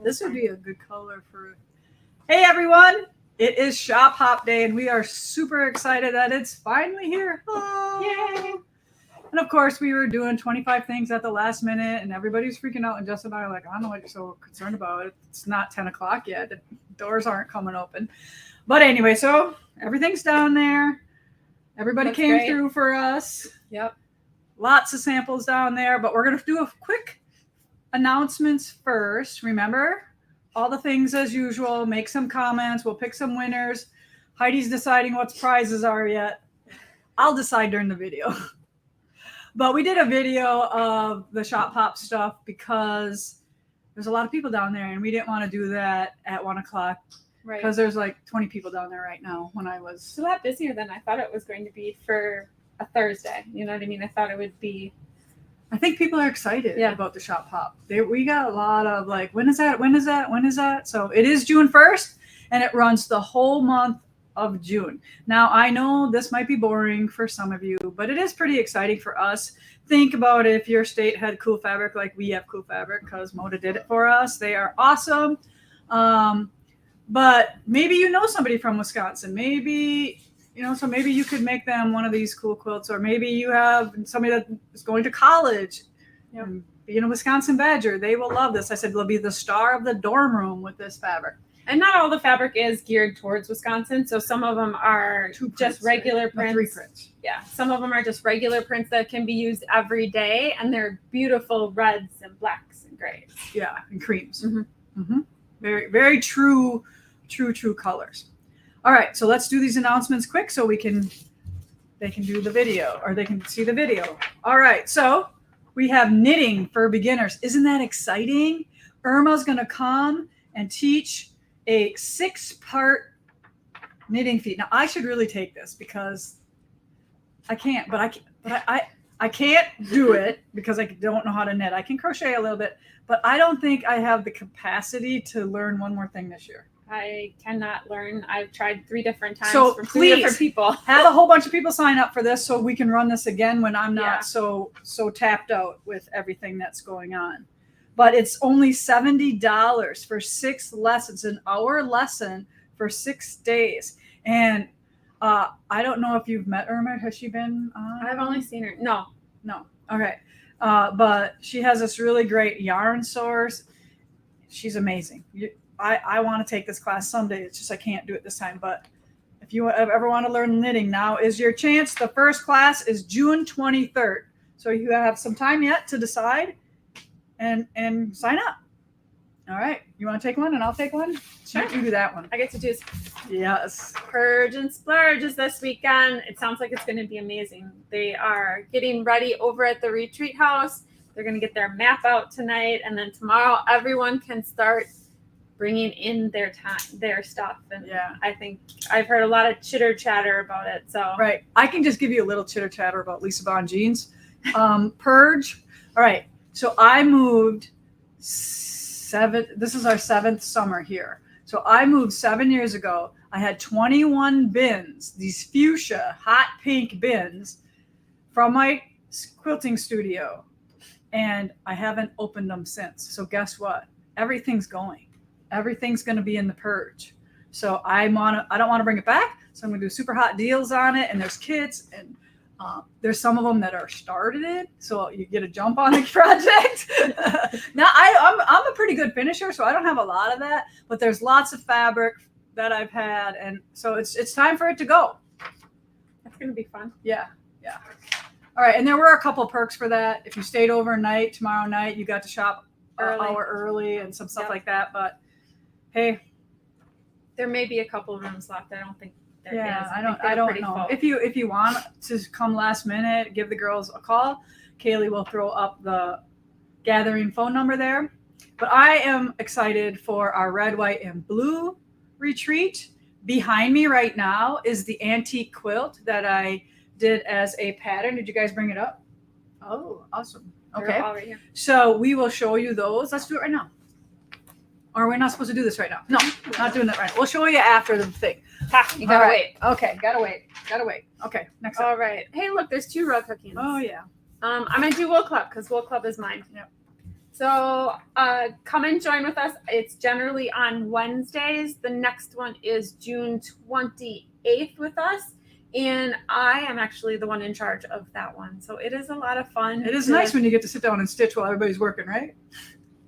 This would be a good color for. Hey everyone! It is Shop Hop Day, and we are super excited that it's finally here. Oh. Yay! And of course, we were doing 25 things at the last minute, and everybody's freaking out. And Jess and I are like, I don't know what you're so concerned about. It's not 10 o'clock yet. The doors aren't coming open. But anyway, so everything's down there. Everybody came through for us. Yep. Lots of samples down there, but we're going to do a quick announcements first. Remember, all the things as usual. Make some comments. We'll pick some winners. Heidi's deciding what prizes are yet. I'll decide during the video. But we did a video of the Shop Hop stuff because there's a lot of people down there, and we didn't want to do that at 1 o'clock. Right. Because there's like 20 people down there right now when I was. It's a lot busier than I thought it was going to be for a Thursday. You know what I mean? I thought it would be. I think people are excited about the Shop Hop. We got a lot of like, when is that? When is that? When is that? So it is June 1st, and it runs the whole month of June. Now, I know this might be boring for some of you, but it is pretty exciting for us. Think about if your state had cool fabric like we have cool fabric, because Moda did it for us. They are awesome. But maybe you know somebody from Wisconsin. Maybe, so maybe you could make them one of these cool quilts, or maybe you have somebody that is going to college, being a Wisconsin Badger. They will love this. I said, they'll be the star of the dorm room with this fabric. And not all the fabric is geared towards Wisconsin. So some of them are just regular prints. 3 prints. Yeah. Some of them are just regular prints that can be used every day. And they're beautiful reds and blacks and grays. Yeah. And creams. Mm-hmm. Mm-hmm. Very, very true colors. All right. So let's do these announcements quick so they can do the video, or they can see the video. All right. So we have knitting for beginners. Isn't that exciting? Irma's going to come and teach a 6-part knitting feat. Now I should really take this because I can't, but I can't do it because I don't know how to knit. I can crochet a little bit, but I don't think I have the capacity to learn one more thing this year. I cannot learn. I've tried 3 different times for 3 different people. Have a whole bunch of people sign up for this so we can run this again when I'm not so tapped out with everything that's going on. But it's only $70 for 6 lessons, an hour lesson for 6 days. And I don't know if you've met Irma. Has she been on? I've only seen her. No. Okay. But she has this really great yarn source. She's amazing. I want to take this class someday. It's just I can't do it this time. But if you ever want to learn knitting, now is your chance. The first class is June 23rd. So you have some time yet to decide. And sign up. All right. You want to take one and I'll take one? Sure. You do that one. I get to choose. Yes. Purge and Splurges this weekend. It sounds like it's going to be amazing. They are getting ready over at the retreat house. They're going to get their map out tonight. And then tomorrow, everyone can start bringing in their stuff. And I think I've heard a lot of chitter chatter about it. So right. I can just give you a little chitter chatter about Lisa Bond jeans. Purge. All right. So I moved this is our 7th summer here. So I moved 7 years ago. I had 21 bins, these fuchsia hot pink bins from my quilting studio. And I haven't opened them since. So guess what? Everything's going. Everything's going to be in the purge. So I don't want to bring it back. So I'm going to do super hot deals on it. And there's kits and there's some of them that are started, so you get a jump on the project. Now I'm a pretty good finisher, so I don't have a lot of that, but there's lots of fabric that I've had, and so it's time for it to go. That's gonna be fun. Yeah. All right, and there were a couple perks for that. If you stayed overnight tomorrow night, you got to shop an hour early and some stuff like that. But hey, there may be a couple rooms left. I don't think. I don't know. If you want to come last minute, give the girls a call. Kaylee will throw up the gathering phone number there. But I am excited for our red, white, and blue retreat. Behind me right now is the antique quilt that I did as a pattern. Did you guys bring it up? Oh, awesome. Okay. All right here. So we will show you those. Let's do it right now. Or we're not supposed to do this right now. No, not doing that right now. We'll show you after the thing. You gotta wait. Okay, gotta wait. Okay, next up. All right. Hey, look, there's 2 rug hookings. Oh, yeah. I'm gonna do Wool Club because Wool Club is mine. Yep. So come and join with us. It's generally on Wednesdays. The next one is June 28th with us. And I am actually the one in charge of that one. So it is a lot of fun. It is nice when you get to sit down and stitch while everybody's working, right?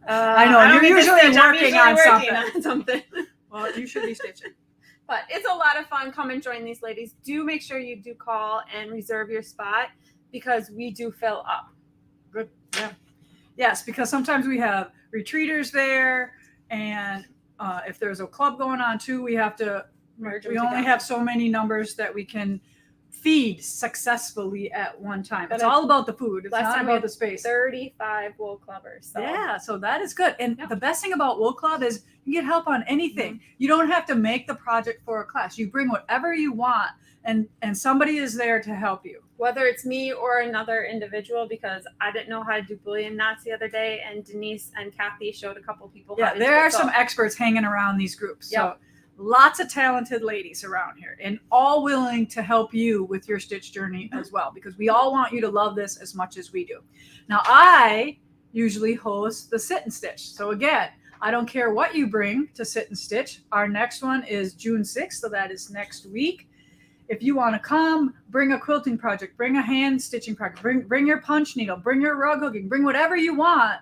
I know, you're usually I'm working on something. Well, you should be stitching. But it's a lot of fun. Come and join these ladies. Do make sure you do call and reserve your spot because we do fill up. Good. Yeah. Yes, because sometimes we have retreaters there, and if there's a club going on too, we have to Merge we them only together. have so many numbers that we can feed successfully at one time. But It's all about the food. It's last not time we about had the space. 35 wool clubbers. So. Yeah, so that is good. And Yeah. the best thing about Wool Club is you get help on anything. You don't have to make the project for a class. You bring whatever you want, and somebody is there to help you. Whether it's me or another individual, because I didn't know how to do bullion knots the other day, and Denise and Kathy showed a couple people how Yeah, to there do it. are So some experts hanging around these groups. Yep. So lots of talented ladies around here, and all willing to help you with your stitch journey as well, because we all want you to love this as much as we do. Now, I usually host the sit and stitch. So again, I don't care what you bring to sit and stitch. Our next one is June 6th, so that is next week. If you want to come, bring a quilting project, bring a hand stitching project, bring your punch needle, bring your rug hooking, bring whatever you want,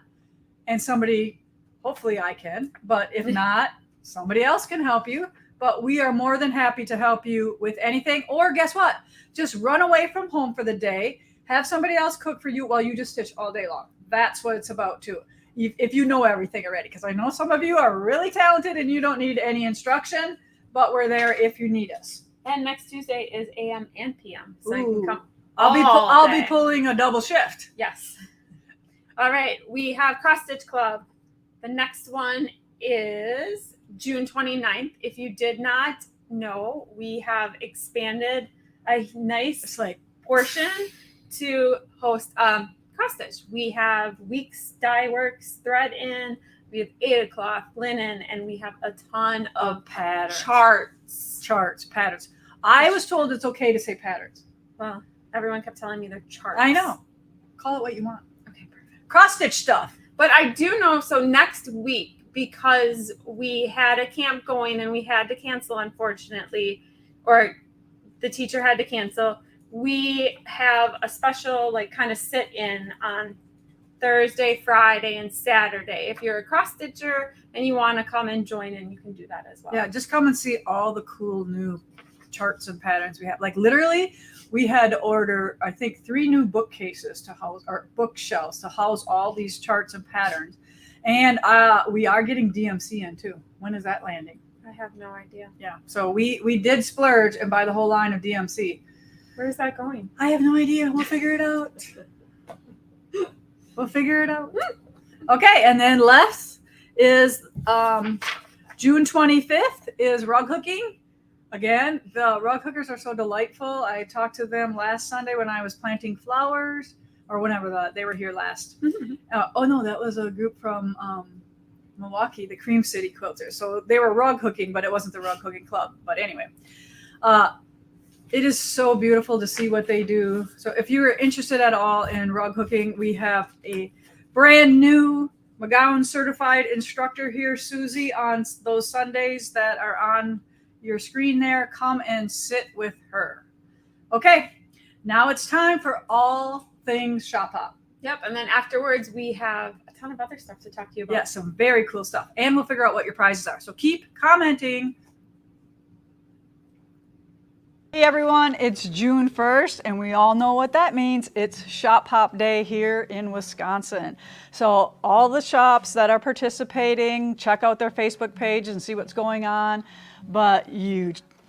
and somebody, hopefully I can, but if not, somebody else can help you. But we are more than happy to help you with anything. Or guess what? Just run away from home for the day, have somebody else cook for you while you just stitch all day long. That's what it's about too. If you know everything already, because I know some of you are really talented and you don't need any instruction, but we're there if you need us. And next Tuesday is AM and PM, so you Ooh. can come. I'll be day. pulling a double shift. Yes. All right, we have Cross Stitch Club. The next one is June 29th. If you did not know, we have expanded a nice It's like portion to host cross stitch. We have Weeks Dye Works thread in, we have 8 o'clock linen, and we have a ton of patterns. charts. Patterns. I was told it's okay to say patterns. Well, everyone kept telling me they're charts. I know. Call it what you want. Okay, perfect. Cross stitch stuff. But I do know, so next week, because we had a camp going and we had to cancel, unfortunately, or the teacher had to cancel, we have a special like kind of sit in on Thursday, Friday, and Saturday. If you're a cross stitcher and you want to come and join in, you can do that as well. Yeah, just come and see all the cool new charts and patterns we have. Like literally, we had to order, I think, 3 new bookcases to house, or bookshelves to house all these charts and patterns. And we are getting DMC in too. When is that landing? I have no idea. Yeah, so we did splurge and buy the whole line of DMC. Where is that going? I have no idea. We'll figure it out. We'll figure it out. Okay, and then left is June 25th is rug hooking. Again, the rug hookers are so delightful. I talked to them last Sunday when I was planting flowers, or whenever they were here last. Oh no, that was a group from Milwaukee, the Cream City Quilters. So they were rug hooking, but it wasn't the rug hooking club. But anyway, it is so beautiful to see what they do. So if you are interested at all in rug hooking, we have a brand new McGowan certified instructor here, Susie, on those Sundays that are on your screen there. Come and sit with her. Okay, now it's time for all things Shop Hop. Yep, and then afterwards we have a ton of other stuff to talk to you about. Yeah, some very cool stuff. And we'll figure out what your prizes are. So keep commenting. Hey everyone, it's June 1st and we all know what that means. It's Shop Hop Day here in Wisconsin. So all the shops that are participating, check out their Facebook page and see what's going on. But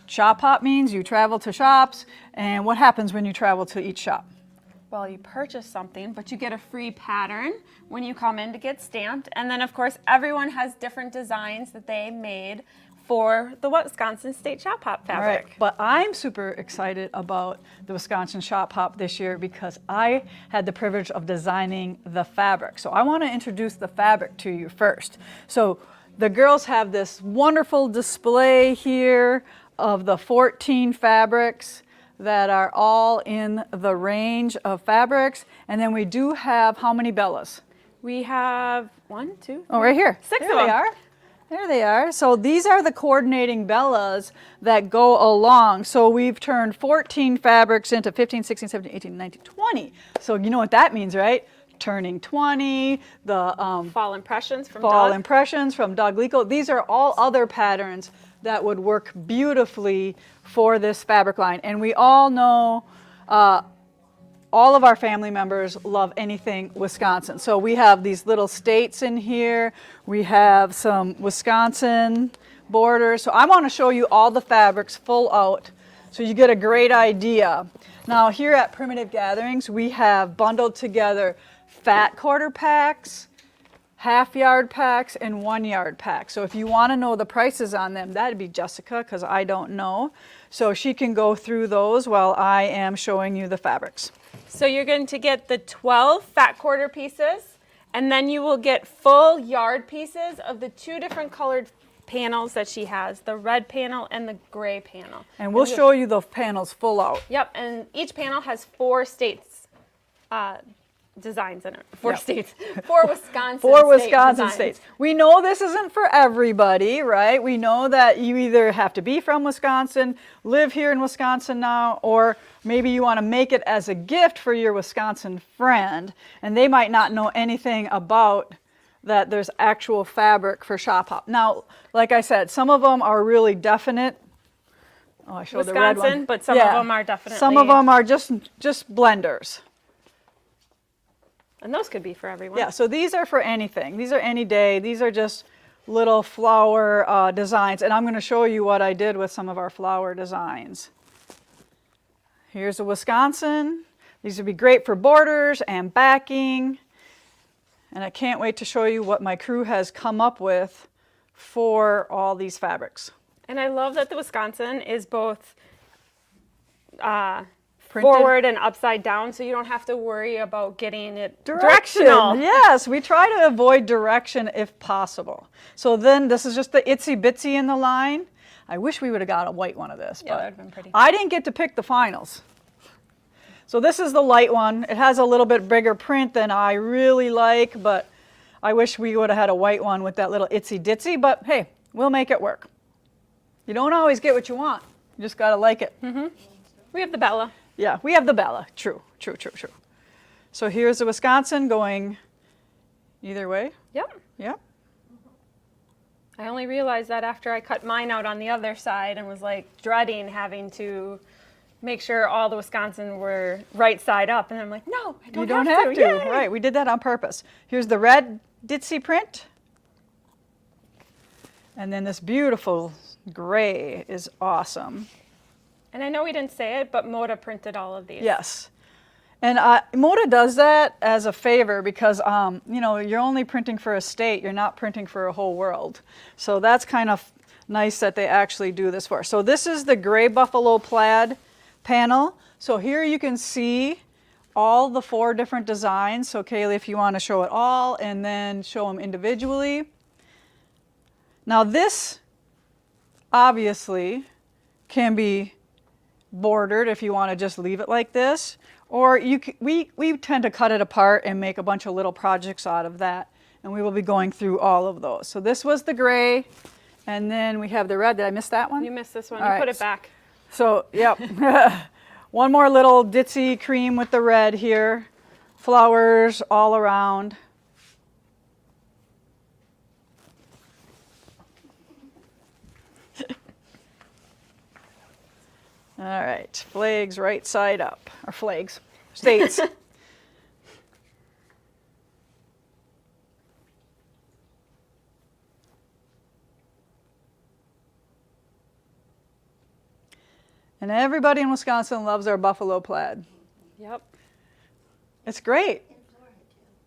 Shop Hop means you travel to shops, and what happens when you travel to each shop? Well, you purchase something, but you get a free pattern when you come in to get stamped. And then, of course, everyone has different designs that they made for the Wisconsin State Shop Hop fabric. Right. But I'm super excited about the Wisconsin Shop Hop this year because I had the privilege of designing the fabric. So I want to introduce the fabric to you first. So the girls have this wonderful display here of the 14 fabrics that are all in the range of fabrics. And then we do have how many Bellas? We have 1, 2, Oh, right here. 6 there of they them. are. There they are. So these are the coordinating bellas that go along. So we've turned 14 fabrics into 15, 16, 17, 18, 19, 20. So you know what that means, right? Turning 20, the Fall Impressions from Fall Doug. Impressions from Doug Lico. These are all other patterns that would work beautifully for this fabric line. And we all know all of our family members love anything Wisconsin. So we have these little states in here. We have some Wisconsin borders. So I want to show you all the fabrics full out so you get a great idea. Now here at Primitive Gatherings, we have bundled together fat quarter packs, half yard packs, and 1 yard packs. So if you want to know the prices on them, that'd be Jessica, because I don't know. So she can go through those while I am showing you the fabrics. So you're going to get the 12 fat quarter pieces, and then you will get full yard pieces of the 2 different colored panels that she has, the red panel and the gray panel. And we'll show you the panels full out. Yep, and each panel has 4 states designs in it. 4 Yep. states. 4 Wisconsin For state Wisconsin designs. states. We know this isn't for everybody, right? We know that you either have to be from Wisconsin, live here in Wisconsin now, or maybe you want to make it as a gift for your Wisconsin friend, and they might not know anything about that there's actual fabric for shop hop. Now, like I said, some of them are really definite. Oh, I showed the red Wisconsin, one. but some of them are definitely. Some of them are just blenders. And those could be for everyone. Yeah, so these are for anything. These are any day. These are just little flower designs. And I'm going to show you what I did with some of our flower designs. Here's a Wisconsin. These would be great for borders and backing. And I can't wait to show you what my crew has come up with for all these fabrics. And I love that the Wisconsin is both Printed. forward and upside down, so you don't have to worry about getting it Direction. directional. Yes, we try to avoid direction if possible. So then this is just the itsy bitsy in the line. I wish we would have got a white one of this, Yeah, but that would have been pretty. I didn't get to pick the finals. So this is the light one. It has a little bit bigger print than I really like, but I wish we would have had a white one with that little itsy ditsy, but hey, we'll make it work. You don't always get what you want. You just gotta like it. Mm-hmm. We have the Bella. Yeah, we have the Bella. True, true, true, true. So here's the Wisconsin going either way. Yep. Yep. I only realized that after I cut mine out on the other side and was like dreading having to make sure all the Wisconsin were right side up. And I'm like, no, I don't You don't have to. Yay! Right, we did that on purpose. Here's the red ditzy print. And then this beautiful gray is awesome. And I know we didn't say it, but Moda printed all of these. Yes. And Moda does that as a favor because, you know, you're only printing for a state. You're not printing for a whole world. So that's kind of nice that they actually do this for us. So this is the gray buffalo plaid panel. So here you can see all the 4 different designs. So Kaylee, if you want to show it all and then show them individually. Now this obviously can be bordered if you want to just leave it like this, or we tend to cut it apart and make a bunch of little projects out of that, and we will be going through all of those. So this was the gray, and then we have the red. Did I miss that one? You missed this one. All You right. put it back. So yep. One more little ditzy cream with the red here, flowers all around. All right, flags right side up, or flags, states. And everybody in Wisconsin loves our buffalo plaid. Yep. It's great.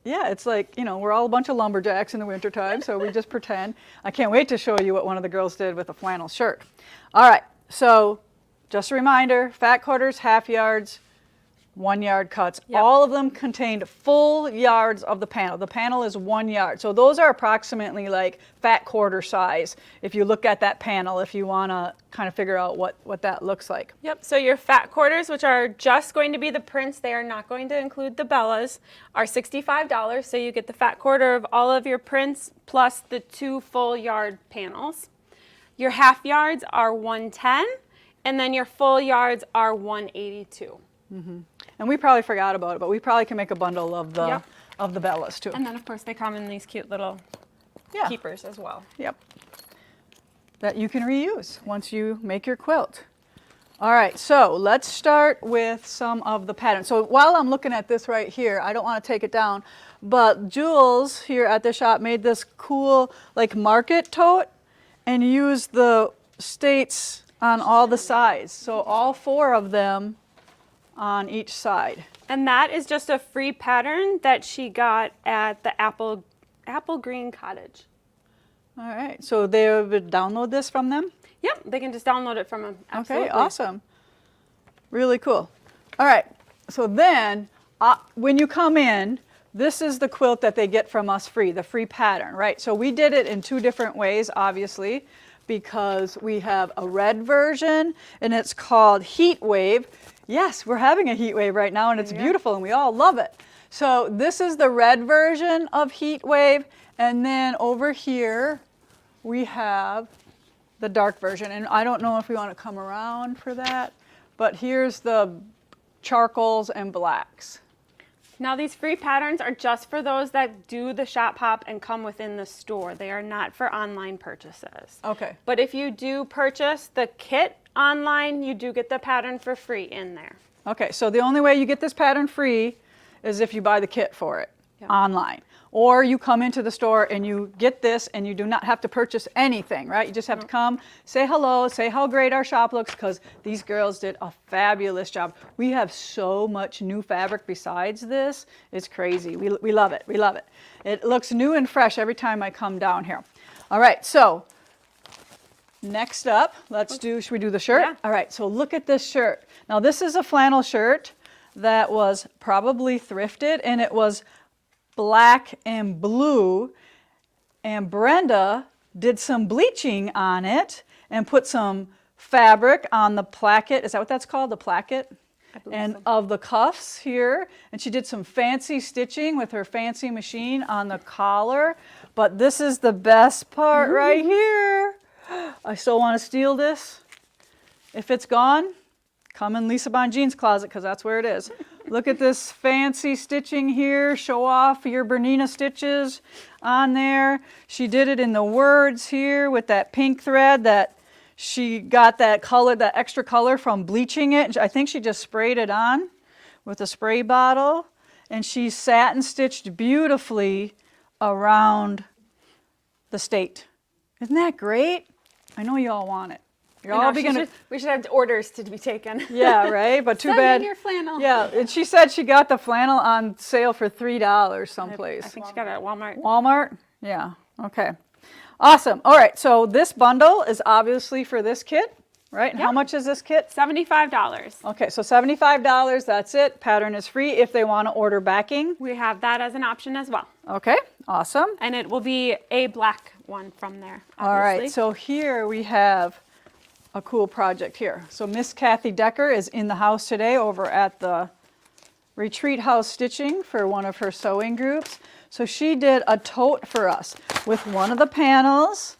Yeah, it's like, you know, we're all a bunch of lumberjacks in the wintertime, so we just pretend. I can't wait to show you what one of the girls did with a flannel shirt. All right, so just a reminder, fat quarters, half yards, 1 yard cuts. Yep. All of them contained full yards of the panel. The panel is 1 yard. So those are approximately like fat quarter size. If you look at that panel, if you want to kind of figure out what that looks like. Yep, so your fat quarters, which are just going to be the prints, they are not going to include the Bellas, are $65. So you get the fat quarter of all of your prints plus the 2 full yard panels. Your half yards are $110, and then your full yards are $182. And we probably forgot about it, but we probably can make a bundle of the Yep. of the Bellas too. And then of course they come in these cute little Yeah. keepers as well. Yep. That you can reuse once you make your quilt. All right, so let's start with some of the patterns. So while I'm looking at this right here, I don't want to take it down, but Jules here at the shop made this cool like market tote and used the states on all the sides. So all 4 of them on each side. And that is just a free pattern that she got at the Apple Green Cottage. All right, so they would download this from them? Yep, they can just download it from them. Absolutely. Okay, awesome. Really cool. All right, so then when you come in, this is the quilt that they get from us free, the free pattern, right? So we did it in 2 different ways, obviously, because we have a red version and it's called Heat Wave. Yes, we're having a heat wave right now and it's beautiful and we all love it. So this is the red version of Heat Wave, and then over here we have the dark version. And I don't know if we want to come around for that, but here's the charcoals and blacks. Now these free patterns are just for those that do the shop hop and come within the store. They are not for online purchases. Okay. But if you do purchase the kit online, you do get the pattern for free in there. Okay, so the only way you get this pattern free is if you buy the kit for it online. Or you come into the store and you get this and you do not have to purchase anything, right? You just have to come, say hello, say how great our shop looks, because these girls did a fabulous job. We have so much new fabric besides this. It's crazy. We love it. We love it. It looks new and fresh every time I come down here. All right, so next up, should we do the shirt? Yeah. All right, so look at this shirt. Now this is a flannel shirt that was probably thrifted, and it was black and blue, and Brenda did some bleaching on it and put some fabric on the placket. Is that what that's called, the placket? And so. Of the cuffs here, and she did some fancy stitching with her fancy machine on the collar. But this is the best part right here. I still want to steal this. If it's gone, come in Lisa Bongean's closet, because that's where it is. Look at this fancy stitching here. Show off your Bernina stitches on there. She did it in the words here with that pink thread that she got that color, that extra color from bleaching it. I think she just sprayed it on with a spray bottle. And she satin stitched beautifully around the state. Isn't that great? I know you all want it. You're all we should have orders to be taken. Yeah, right? But too Send bad. me your flannel. Yeah, and she said she got the flannel on sale for $3 someplace. I think she got it at Walmart. Walmart? Yeah, okay. Awesome. All right, so this bundle is obviously for this kit, right? And how much is this kit? $75. Okay, so $75, that's it. Pattern is free if they want to order backing. We have that as an option as well. Okay, awesome. And it will be a black one from there, obviously. All right, so here we have a cool project here. So Miss Kathy Decker is in the house today over at the Retreat House Stitching for one of her sewing groups. So she did a tote for us with one of the panels.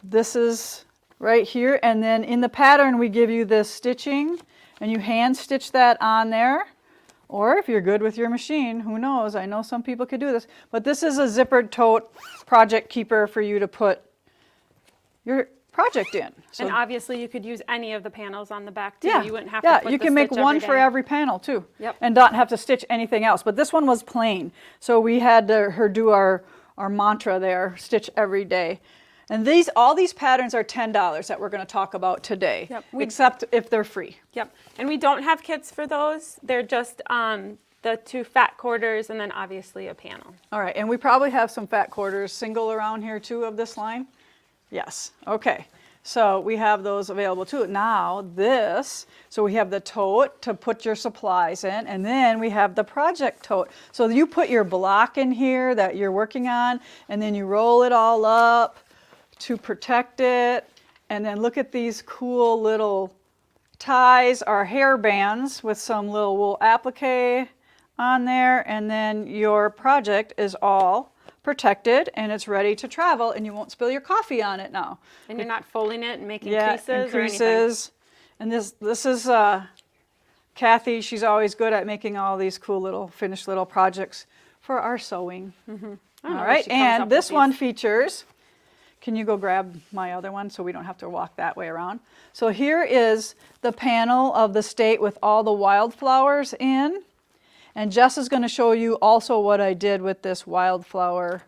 This is right here, and then in the pattern we give you this stitching and you hand stitch that on there. Or if you're good with your machine, who knows, I know some people could do this, but this is a zippered tote project keeper for you to put your project in. So, and obviously you could use any of the panels on the back too. Yeah, You wouldn't have to put you the can make stitch one every for day. every panel too. Yep. And not have to stitch anything else. But this one was plain. So we had her do our mantra there, stitch every day. And all these patterns are $10 that we're going to talk about today, except if they're free. Yep. And we don't have kits for those. They're just the 2 fat quarters and then obviously a panel. All right, and we probably have some fat quarters single around here too of this line. Yes, okay. So we have those available too. Now this, so we have the tote to put your supplies in, and then we have the project tote. So you put your block in here that you're working on, and then you roll it all up to protect it. And then look at these cool little ties or hair bands with some little wool applique on there, and then your project is all protected and it's ready to travel, and you won't spill your coffee on it now. And you're not folding it and making Yeah, creases and or anything. And this is Kathy. She's always good at making all these cool little finished little projects for our sewing. All right, and this one features. Can you go grab my other one so we don't have to walk that way around? So here is the panel of the state with all the wildflowers in. And Jess is going to show you also what I did with this wildflower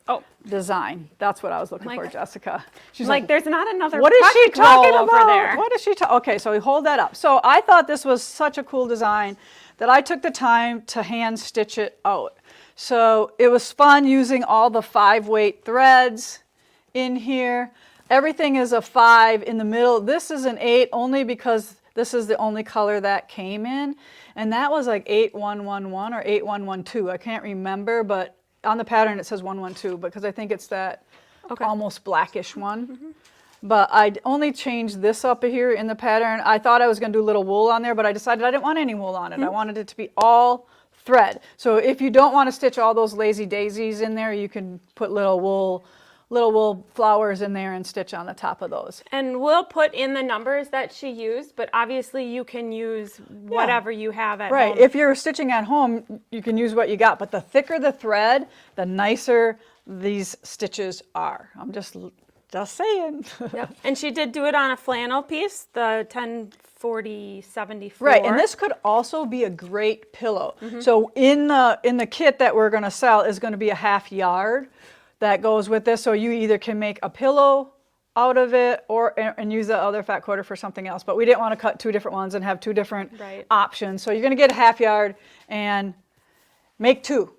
design. That's what I was looking for, Jessica. She's like, there's not another what is she talking over about? there. What is she talking? Okay, so we hold that up. So I thought this was such a cool design that I took the time to hand stitch it out. So it was fun using all the 5-weight threads in here. Everything is a 5 in the middle. This is an 8 only because this is the only color that came in. And that was like 8111 or 8112. I can't remember, but on the pattern it says 112 because I think it's that almost blackish one. But I only changed this up here in the pattern. I thought I was going to do a little wool on there, but I decided I didn't want any wool on it. I wanted it to be all thread. So if you don't want to stitch all those lazy daisies in there, you can put little wool flowers in there and stitch on the top of those. And we'll put in the numbers that she used, but obviously you can use whatever you have at home. Right, if you're stitching at home, you can use what you got, but the thicker the thread, the nicer these stitches are. I'm just saying. Yep. And she did do it on a flannel piece, the 1040-74. Right, and this could also be a great pillow. So in the kit that we're gonna sell is gonna be a 1/2 yard that goes with this, so you either can make a pillow out of it and use the other fat quarter for something else. But we didn't want to cut 2 different ones and have 2 different options. So you're going to get a 1/2 yard and make 2.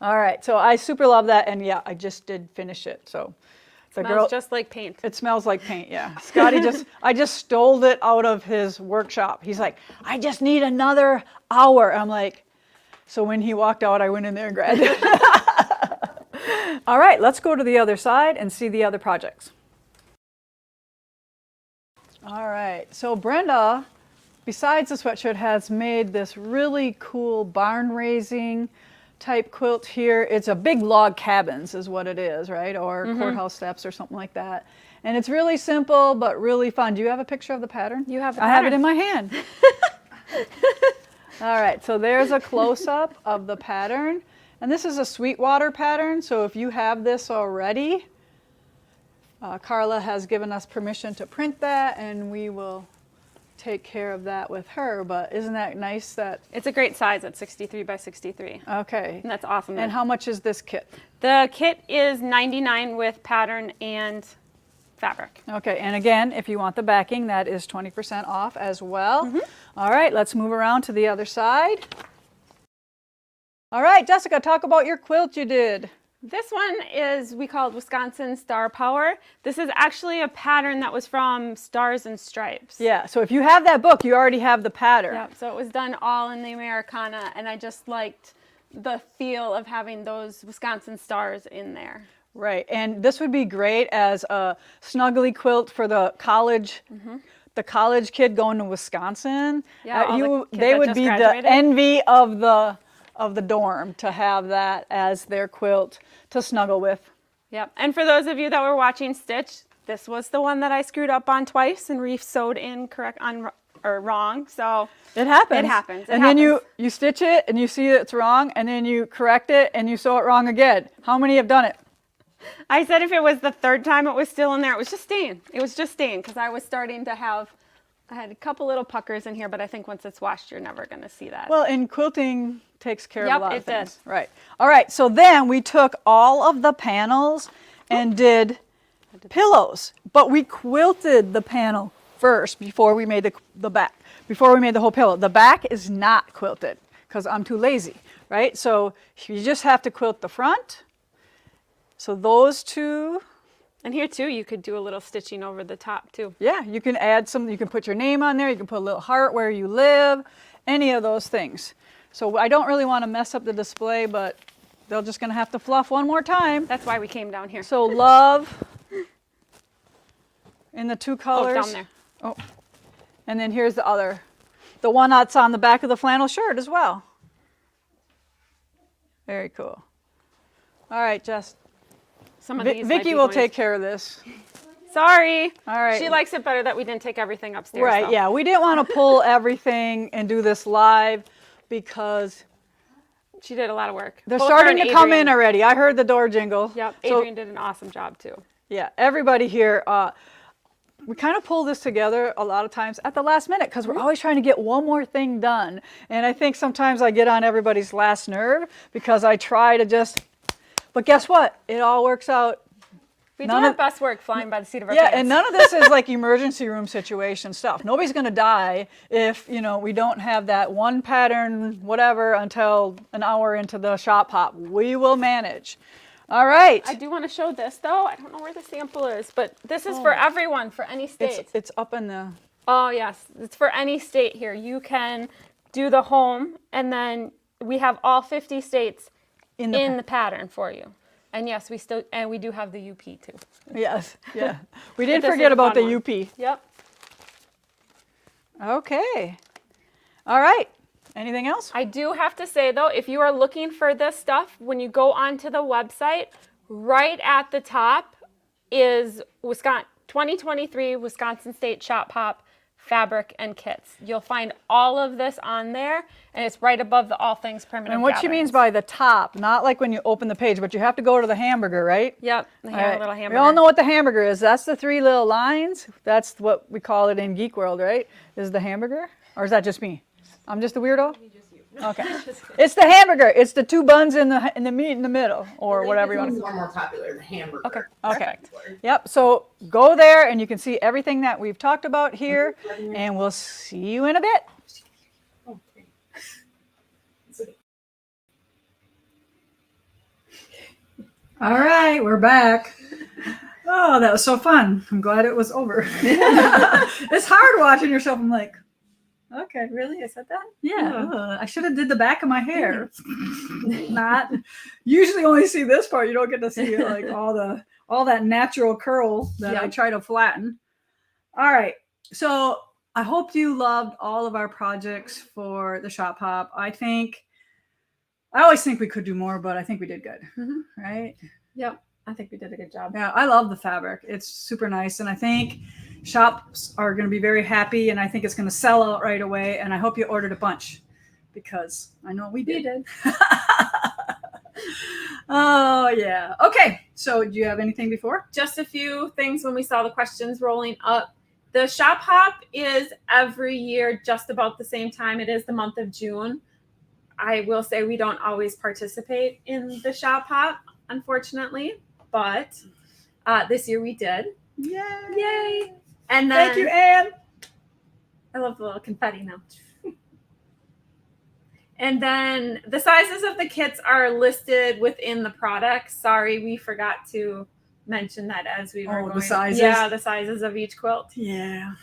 All right, so I super love that, and yeah, I just did finish it. So the Smells just like paint. It smells like paint, yeah. Scotty I just stole it out of his workshop. He's like, I just need another hour. I'm like, so when he walked out, I went in there and grabbed it. All right, let's go to the other side and see the other projects. All right, so Brenda, besides the sweatshirt, has made this really cool barn raising type quilt here. It's a big log cabins is what it is, right? Or courthouse steps or something like that. And it's really simple, but really fun. Do you have a picture of the pattern? You have the pattern. I have it in my hand. All right, so there's a close-up of the pattern. And this is a Sweetwater pattern, so if you have this already, Carla has given us permission to print that, and we will take care of that with her. But isn't that nice that... It's a great size at 63 by 63. Okay. And that's awesome. And how much is this kit? The kit is $99 with pattern and fabric. Okay, and again, if you want the backing, that is 20% off as well. All right, let's move around to the other side. All right, Jessica, talk about your quilt you did. This one is, we call it Wisconsin Star Power. This is actually a pattern that was from Stars and Stripes. Yeah, so if you have that book, you already have the pattern. Yep, so it was done all in the Americana, and I just liked the feel of having those Wisconsin stars in there. Right, and this would be great as a snuggly quilt for the college kid going to Wisconsin. Yeah, they would be the envy of the dorm to have that as their quilt to snuggle with. Yep, and for those of you that were watching Stitch, this was the one that I screwed up on twice and re-sewed in wrong, so it happens. It happens. And then you stitch it and you see it's wrong, and then you correct it and you sew it wrong again. How many have done it? I said if it was the 3rd time it was still in there, it was just staying. It was just staying because I was starting to have, I had a couple little puckers in here, but I think once it's washed, you're never going to see that. Well, and quilting takes care of a lot of things. It did. Right. All right, so then we took all of the panels and did pillows, but we quilted the panel first before we made the back, before we made the whole pillow. The back is not quilted because I'm too lazy, right? So you just have to quilt the front. So those 2 And here too, you could do a little stitching over the top too. Yeah, you can add some, you can put your name on there, you can put a little heart where you live, any of those things. So I don't really want to mess up the display, but they're just going to have to fluff one more time. That's why we came down here. So love in the 2 colors. Oh, down there. Oh, and then here's the other, the one that's on the back of the flannel shirt as well. Very cool. All right, Jess. Some of these Vicky will take care of this. Sorry. All right. She likes it better that we didn't take everything upstairs. Right, though. yeah. We didn't want to pull everything and do this live because She did a lot of work. they're Both her starting and to come Adrian. in already. I heard the door jingle. Yep, So, Adrian did an awesome job too. yeah, everybody here, we kind of pull this together a lot of times at the last minute because we're always trying to get one more thing done. And I think sometimes I get on everybody's last nerve because I try to just, but guess what? It all works out. We None do our of- best work flying by the seat of our Yeah, pants. and none of this is like emergency room situation stuff. Nobody's going to die if, we don't have that one pattern, whatever, until an hour into the shop hop. We will manage. All right. I do want to show this though. I don't know where the sample is, but this is for everyone, for any state. It's up in the... Oh yes, it's for any state here. You can do the home, and then we have all 50 states in the pattern for you. And yes, we do have the UP too. Yes, yeah. We didn't this forget is a about fun the one. UP. Yep. Okay. All right. Anything else? I do have to say though, if you are looking for this stuff, when you go onto the website, right at the top is 2023 Wisconsin State Shop Hop fabric and kits. You'll find all of this on there, and it's right above the All Things Primitive And what she Gatherings. means by the top, not like when you open the page, but you have to go to the hamburger, right? Yep, the All right. little We hamburger. all know what the hamburger is. That's the 3 little lines. That's what we call it in Geek World, right? Is the hamburger? Or is that just me? I'm just a weirdo? Okay. It's the hamburger. It's the 2 buns in the meat in the middle, or whatever you want to One more popular, the hamburger. Okay. Okay. Yep. So go there and you can see everything that we've talked about here, and we'll see you in a bit. Okay. All right, we're back. Oh, that was so fun. I'm glad it was over. It's hard watching yourself. I'm like, okay, Really? I said that? yeah. I should have did the back of my hair. Not. Usually only see this part. You don't get to see like all that natural curl that I try to flatten. All right. So I hope you loved all of our projects for the shop hop. I always think we could do more, but I think we did good. Right? Yep. I think we did a good job. Yeah, I love the fabric. It's super nice. And I think shops are going to be very happy. And I think it's going to sell out right away. And I hope you ordered a bunch because I know we did. We did. Oh, yeah. Okay. So do you have anything before? Just a few things when we saw the questions rolling up. The shop hop is every year just about the same time. It is the month of June. I will say we don't always participate in the shop hop, unfortunately, but this year we did. Yay. Yay! And then Thank you, Anne. I love the little confetti now. And then the sizes of the kits are listed within the product. Sorry, we forgot to mention that as we were Oh, the going. sizes? Yeah, the sizes of each quilt. Yeah.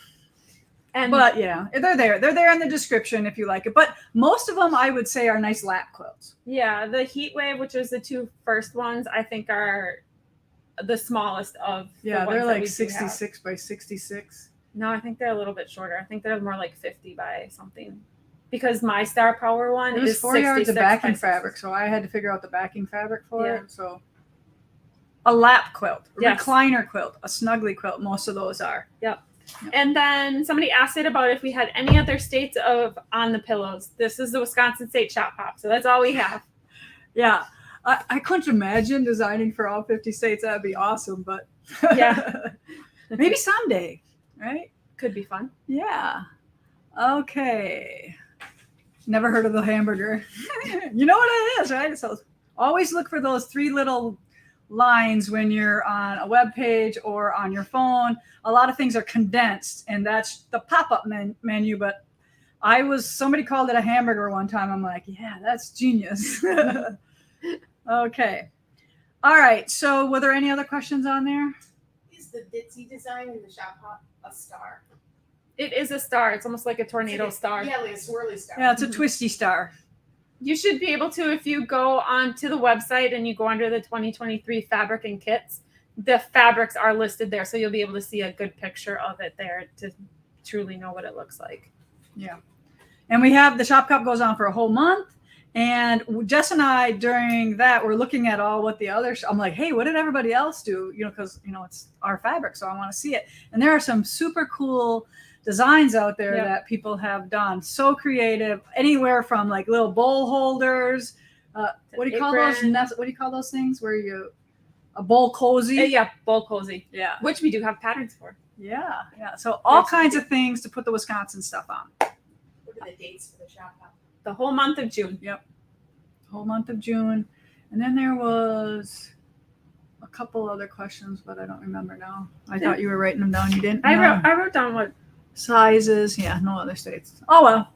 And But yeah, they're there. They're there in the description if you like it. But most of them, I would say, are nice lap quilts. yeah, the Heat Wave, which was the 2 first ones, I think are the smallest of Yeah, the ones they're that like we do have. 66 by 66. No, I think they're a little bit shorter. I think they're more like 50 by something. Because my Star Power one It was is 4 yards of 66 by backing 66. fabric, so I had to figure out the backing fabric for Yeah. it. So a lap quilt, a Yes. recliner quilt, a snuggly quilt. Most of those are. And then somebody asked it about if we had any other states on the pillows. This is the Wisconsin State Shop Hop, so that's all we have. Yeah, I couldn't imagine designing for all 50 states. That'd be awesome, but Yeah. maybe someday, right? Could be fun. Yeah. Okay. Never heard of the hamburger. You know what it is, right? So always look for those 3 little lines when you're on a web page or on your phone. A lot of things are condensed, and that's the pop-up menu. But somebody called it a hamburger one time. I'm like, yeah, that's genius. Okay. All right. So were there any other questions on there? the ditzy design in the shop hop a star? It is a star. It's almost like a tornado star. Yeah, like a swirly star. Yeah, it's a twisty star. You should be able to, if you go onto the website and you go under the 2023 fabric and kits, the fabrics are listed there. So you'll be able to see a good picture of it there to truly know what it looks like. Yeah. And we have the shop cup goes on for a whole month. And Jess and I, during that, we're looking at all what the others, I'm like, hey, what did everybody else do? You know, because, you know, it's our fabric, so I want to see it. And there are some super cool designs out there that people have done. So creative, anywhere from like little bowl holders. What do you call those? What do you call those things where a bowl cozy? Yeah, bowl cozy. Yeah. Which we do have patterns for. Yeah. Yeah. So all kinds of things to put the Wisconsin stuff on. What are the dates for the shop hop? The whole month of June. Yep. Whole month of June. And then there was a couple other questions, but I don't remember now. I thought you were writing them down. You didn't? I wrote down what sizes. Yeah, no other states. Oh, well.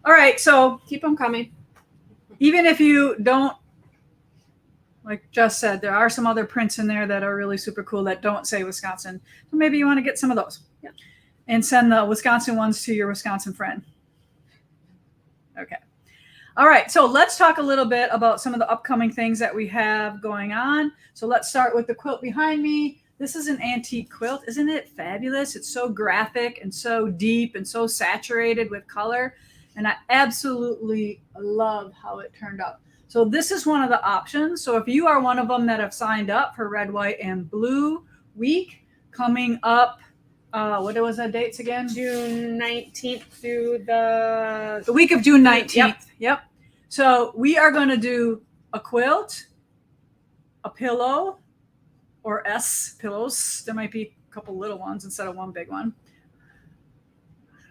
All right. So keep them coming. even if you don't, like Jess said, there are some other prints in there that are really super cool that don't say Wisconsin. So maybe you want to get some of those. Yeah. And send the Wisconsin ones to your Wisconsin friend. Okay. All right. So let's talk a little bit about some of the upcoming things that we have going on. So let's start with the quilt behind me. This is an antique quilt. Isn't it fabulous? It's so graphic and so deep and so saturated with color. And I absolutely love how it turned out. So this is one of the options. So if you are one of them that have signed up for Red, White, and Blue Week coming up, what was the dates again? June 19th through the week of June 19th. Yep. So we are going to do a quilt, a pillow, or S pillows. There might be a couple little ones instead of one big one.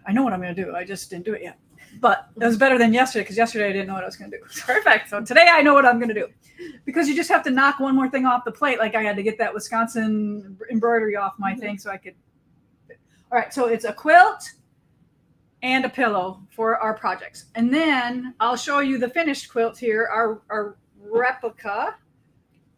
I know what I'm going to do. I just didn't do it yet. But it was better than yesterday because yesterday I didn't know what I was going to do. Perfect. So today I know what I'm going to do. Because you just have to knock one more thing off the plate. Like I had to get that Wisconsin embroidery off my thing so I could. All right. So it's a quilt and a pillow for our projects. And then I'll show you the finished quilt here, our replica.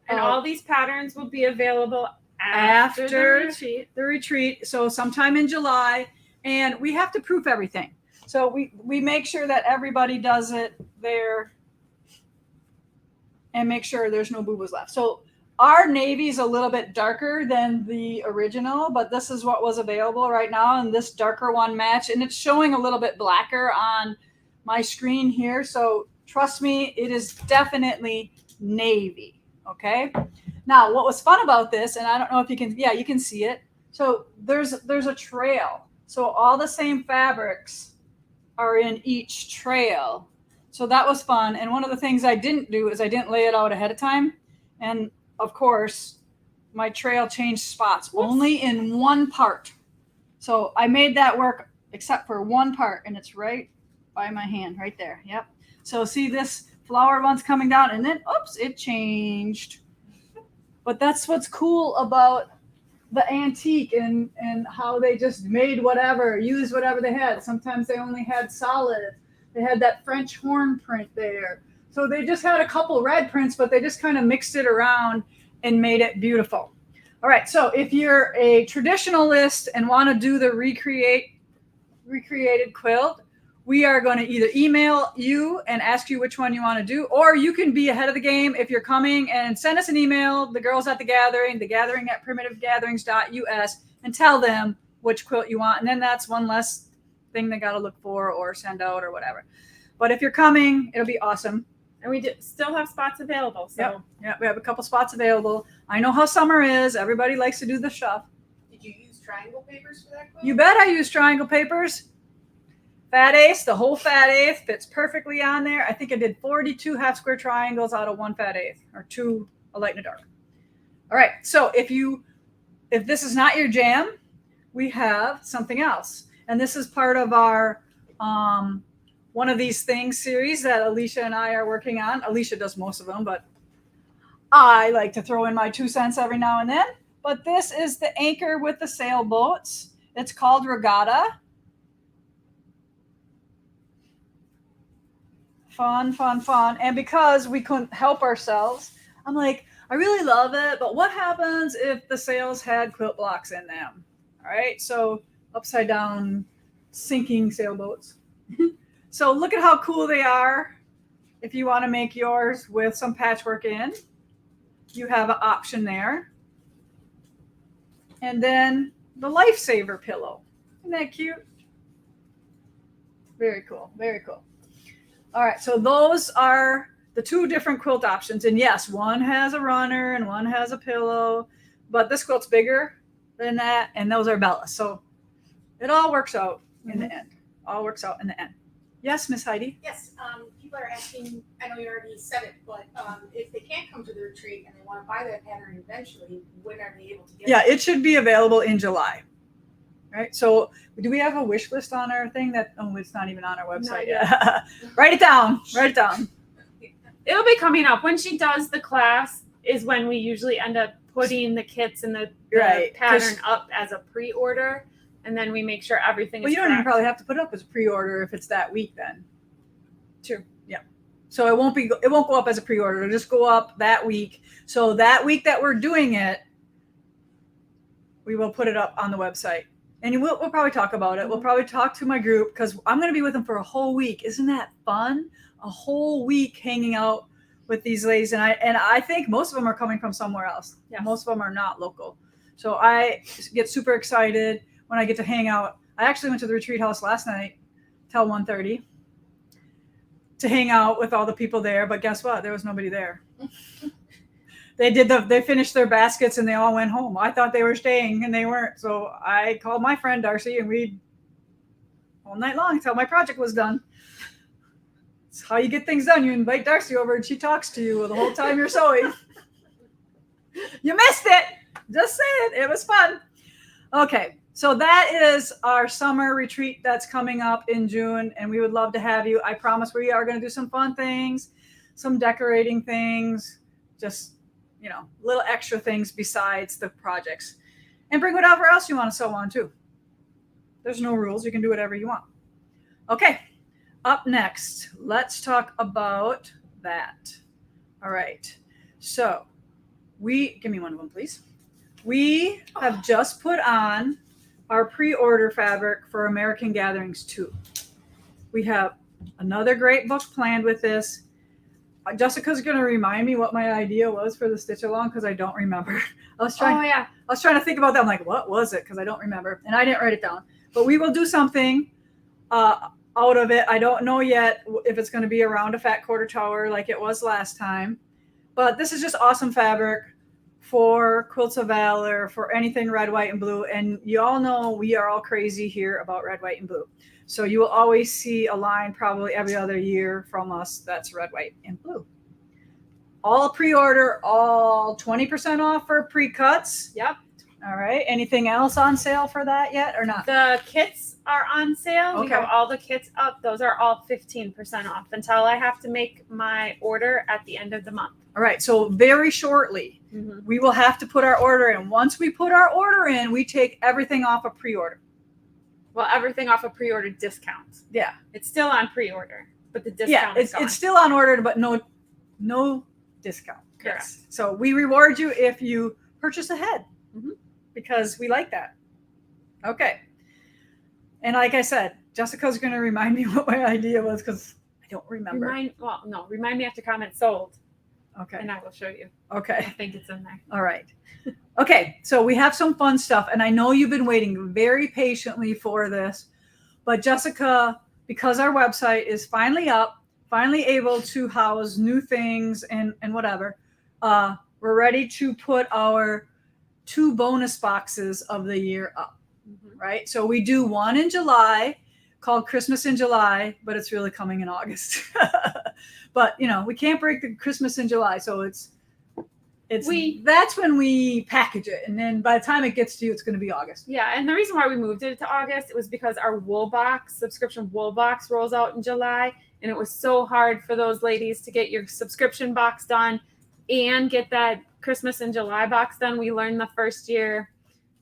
And all these patterns will be available after the retreat. So sometime in July. And we have to proof everything. So we make sure that everybody does it there and make sure there's no boo-boos left. So our navy is a little bit darker than the original, but this is what was available right now. And this darker one matched. And it's showing a little bit blacker on my screen here. So trust me, it is definitely navy. Okay. Now, what was fun about this, and I don't know if you can, yeah, you can see it. So there's a trail. So all the same fabrics are in each trail. So that was fun. And one of the things I didn't do is I didn't lay it out ahead of time. And of course, my trail changed spots only in one part. So I made that work except for one part, and it's right by my hand right there. Yep. So see this flower one's coming down, and then, oops, it changed. But that's what's cool about the antique and how they just made whatever, used whatever they had. Sometimes they only had solid. They had that French horn print there. So they just had a couple red prints, but they just kind of mixed it around and made it beautiful. All right. So if you're a traditionalist and want to do the recreated quilt, we are going to either email you and ask you which one you want to do, or you can be ahead of the game if you're coming and send us an email, the girls at the gathering at primitivegatherings.us, and tell them which quilt you want. And then that's one less thing they got to look for or send out or whatever. But if you're coming, it'll be awesome. And we still have spots available. So yeah, we have a couple spots available. I know how summer is. Everybody likes to do the stuff. Did you use triangle papers for that quilt? You bet I use triangle papers. Fat eighth, the whole fat eighth fits perfectly on there. I think I did 42 half square triangles out of one fat eighth, or two, a light and a dark. All right. So if this is not your jam, we have something else. And this is part of our one of these things series that Alicia and I are working on. Alicia does most of them, but I like to throw in my 2 cents every now and then. But this is the anchor with the sailboats. It's called Regatta. Fun. And because we couldn't help ourselves, I'm like, I really love it, but what happens if the sails had quilt blocks in them? All right, so upside down sinking sailboats. So look at how cool they are. If you want to make yours with some patchwork in, you have an option there. And then the lifesaver pillow. Isn't that cute? Very cool. Very cool. All right, so those are the two different quilt options. And yes, one has a runner and one has a pillow, but this quilt's bigger than that, and those are Bella's. So it all works out in the end. All works out in the end. Yes, Miss Heidi? Yes, people are asking, I know you already said it, but if they can't come to the retreat and they want to buy that pattern eventually, when are they able to get Yeah, it? it should be available in July. Right? So do we have a wish list on our thing that, oh, it's not even on our website yet. Write it down. Write it down. It'll be coming up. When she does the class is when we usually end up putting the kits and the Right, 'cause- pattern up as a pre-order, and then we make sure everything Well, is you don't even correct. probably have to put it up as a pre-order if it's that week then. True. Yeah. So it won't go up as a pre-order. It'll just go up that week. So that week that we're doing it, we will put it up on the website. And we'll probably talk about it. We'll probably talk to my group because I'm going to be with them for a whole week. Isn't that fun? A whole week hanging out with these ladies. And I think most of them are coming from somewhere else. Yes. Most of them are not local. So I get super excited when I get to hang out. I actually went to the retreat house last night till 1:30 to hang out with all the people there. But guess what? There was nobody there. They finished their baskets and they all went home. I thought they were staying and they weren't. So I called my friend Darcy and we all night long until my project was done. It's how you get things done. You invite Darcy over and she talks to you the whole time you're sewing. You missed it. Just saying. It was fun. Okay. So that is our summer retreat that's coming up in June, and we would love to have you. I promise we are going to do some fun things, some decorating things, just, little extra things besides the projects. And bring whatever else you want to sew on too. There's no rules. You can do whatever you want. Okay. Up next, let's talk about that. All right. So give me one of them, please. We have just put on our pre-order fabric for American Gatherings 2. We have another great book planned with this. Jessica's going to remind me what my idea was for the stitch along because I don't remember. I was trying to think about that. I'm like, what was it? Because I don't remember. And I didn't write it down. But we will do something out of it. I don't know yet if it's going to be around a fat quarter tower like it was last time. But this is just awesome fabric for Quilts of Valor, for anything red, white, and blue. And you all know we are all crazy here about red, white, and blue. So you will always see a line probably every other year from us that's red, white, and blue. All pre-order, all 20% off for pre-cuts. Yep. All right. Anything else on sale for that yet or not? The kits are on sale. We Okay. have all the kits up. Those are all 15% off until I have to make my order at the end of the month. All right. So very shortly, we will have to put our order in. Once we put our order in, we take everything off of pre-order. Well, everything off a pre-order discount. Yeah. It's still on pre-order, but the discount is gone. It's still on order, but no discount. Correct. Yes. So we reward you if you purchase ahead because we like that. Okay. And like I said, Jessica's going to remind me what my idea was because I don't remember. Remind me after comment sold, Okay. and I will show you. Okay. I think it's in there. All right. Okay. So we have some fun stuff, and I know you've been waiting very patiently for this, but Jessica, because our website is finally up, finally able to house new things and whatever, we're ready to put our 2 bonus boxes of the year up, right? So we do one in July called Christmas in July, but it's really coming in August. But, we can't break the Christmas in July. So that's when we package it. And then by the time it gets to you, it's going to be August. Yeah, and the reason why we moved it to August, it was because our subscription wool box rolls out in July. And it was so hard for those ladies to get your subscription box done and get that Christmas in July box done. We learned the first year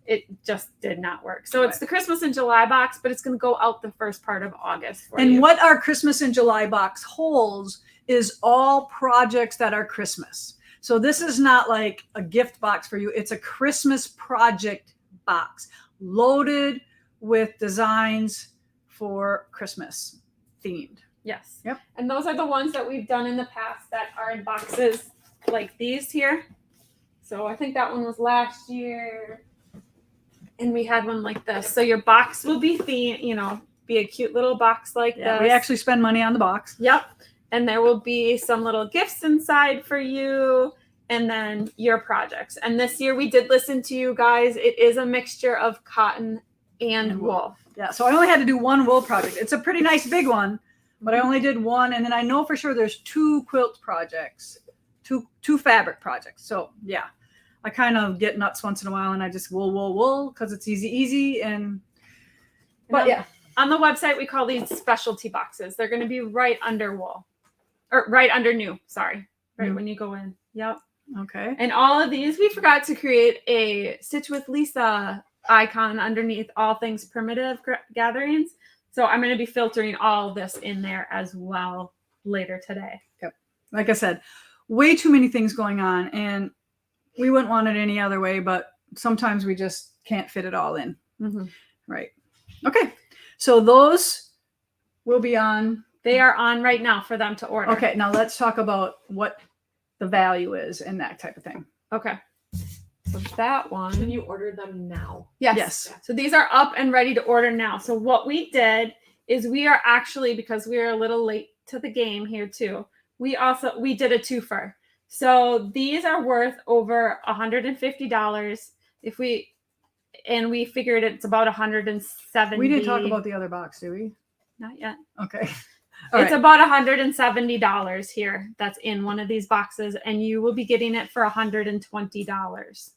it just did not work. So it's the Christmas in July box, but it's going to go out the first part of August for you. And what our Christmas in July box holds is all projects that are Christmas. So this is not like a gift box for you. It's a Christmas project box loaded with designs for Christmas themed. Yes. Yep. And those are the ones that we've done in the past that are in boxes like these here. So I think that one was last year. And we had one like this. So your box will be themed, be a cute little box like Yeah, this. we actually spend money on the box. Yep. And there will be some little gifts inside for you and then your projects. And this year we did listen to you guys. It is a mixture of cotton and wool. Yeah, so I only had to do one wool project. It's a pretty nice big one, but I only did one. And then I know for sure there's 2 quilt projects, two fabric projects. So yeah, I kind of get nuts once in a while and I just wool because it's easy. But yeah. On the website, we call these specialty boxes. They're going to be right under wool or right under new. Sorry. Right New. when you go in. Yep. Okay. And all of these, we forgot to create a Stitch with Lisa icon underneath all things primitive gatherings. So I'm going to be filtering all of this in there as well later today. Yep. Like I said, way too many things going on and we wouldn't want it any other way, but sometimes we just can't fit it all in. Mm-hmm. Right. Okay. So those will be on. They are on right now for them to order. Okay. Now let's talk about what the value is and that type of thing. Okay. So that one. Can you order them now? Yes. Yes. So these are up and ready to order now. So what we did is we are actually, because we are a little late to the game here too, we did a twofer. So these are worth over $150 and we figured it's about 170. We didn't talk about the other box, did we? Not yet. Okay. It's about $170 here. That's in one of these boxes, and you will be getting it for $120.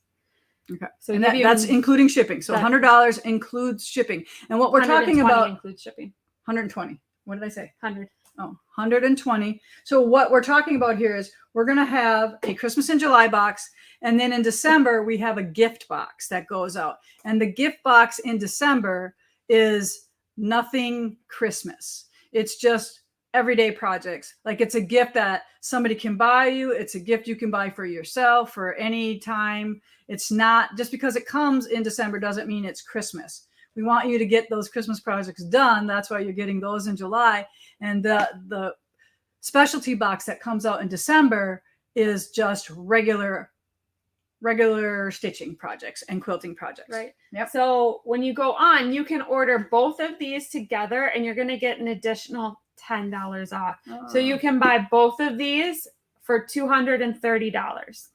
Okay. So And that's including shipping. So $100 includes shipping. And what we're talking about includes shipping. 120. What did I say? 100. Oh, 120. So what we're talking about here is we're going to have a Christmas in July box. And then in December, we have a gift box that goes out. And the gift box in December is nothing Christmas. It's just everyday projects. Like it's a gift that somebody can buy you. It's a gift you can buy for yourself for any time. It's not just because it comes in December doesn't mean it's Christmas. We want you to get those Christmas projects done. That's why you're getting those in July. And the specialty box that comes out in December is just regular stitching projects and quilting projects. Right. Yep. So when you go on, you can order both of these together and you're going to get an additional $10 off. Oh. So you can buy both of these for $230.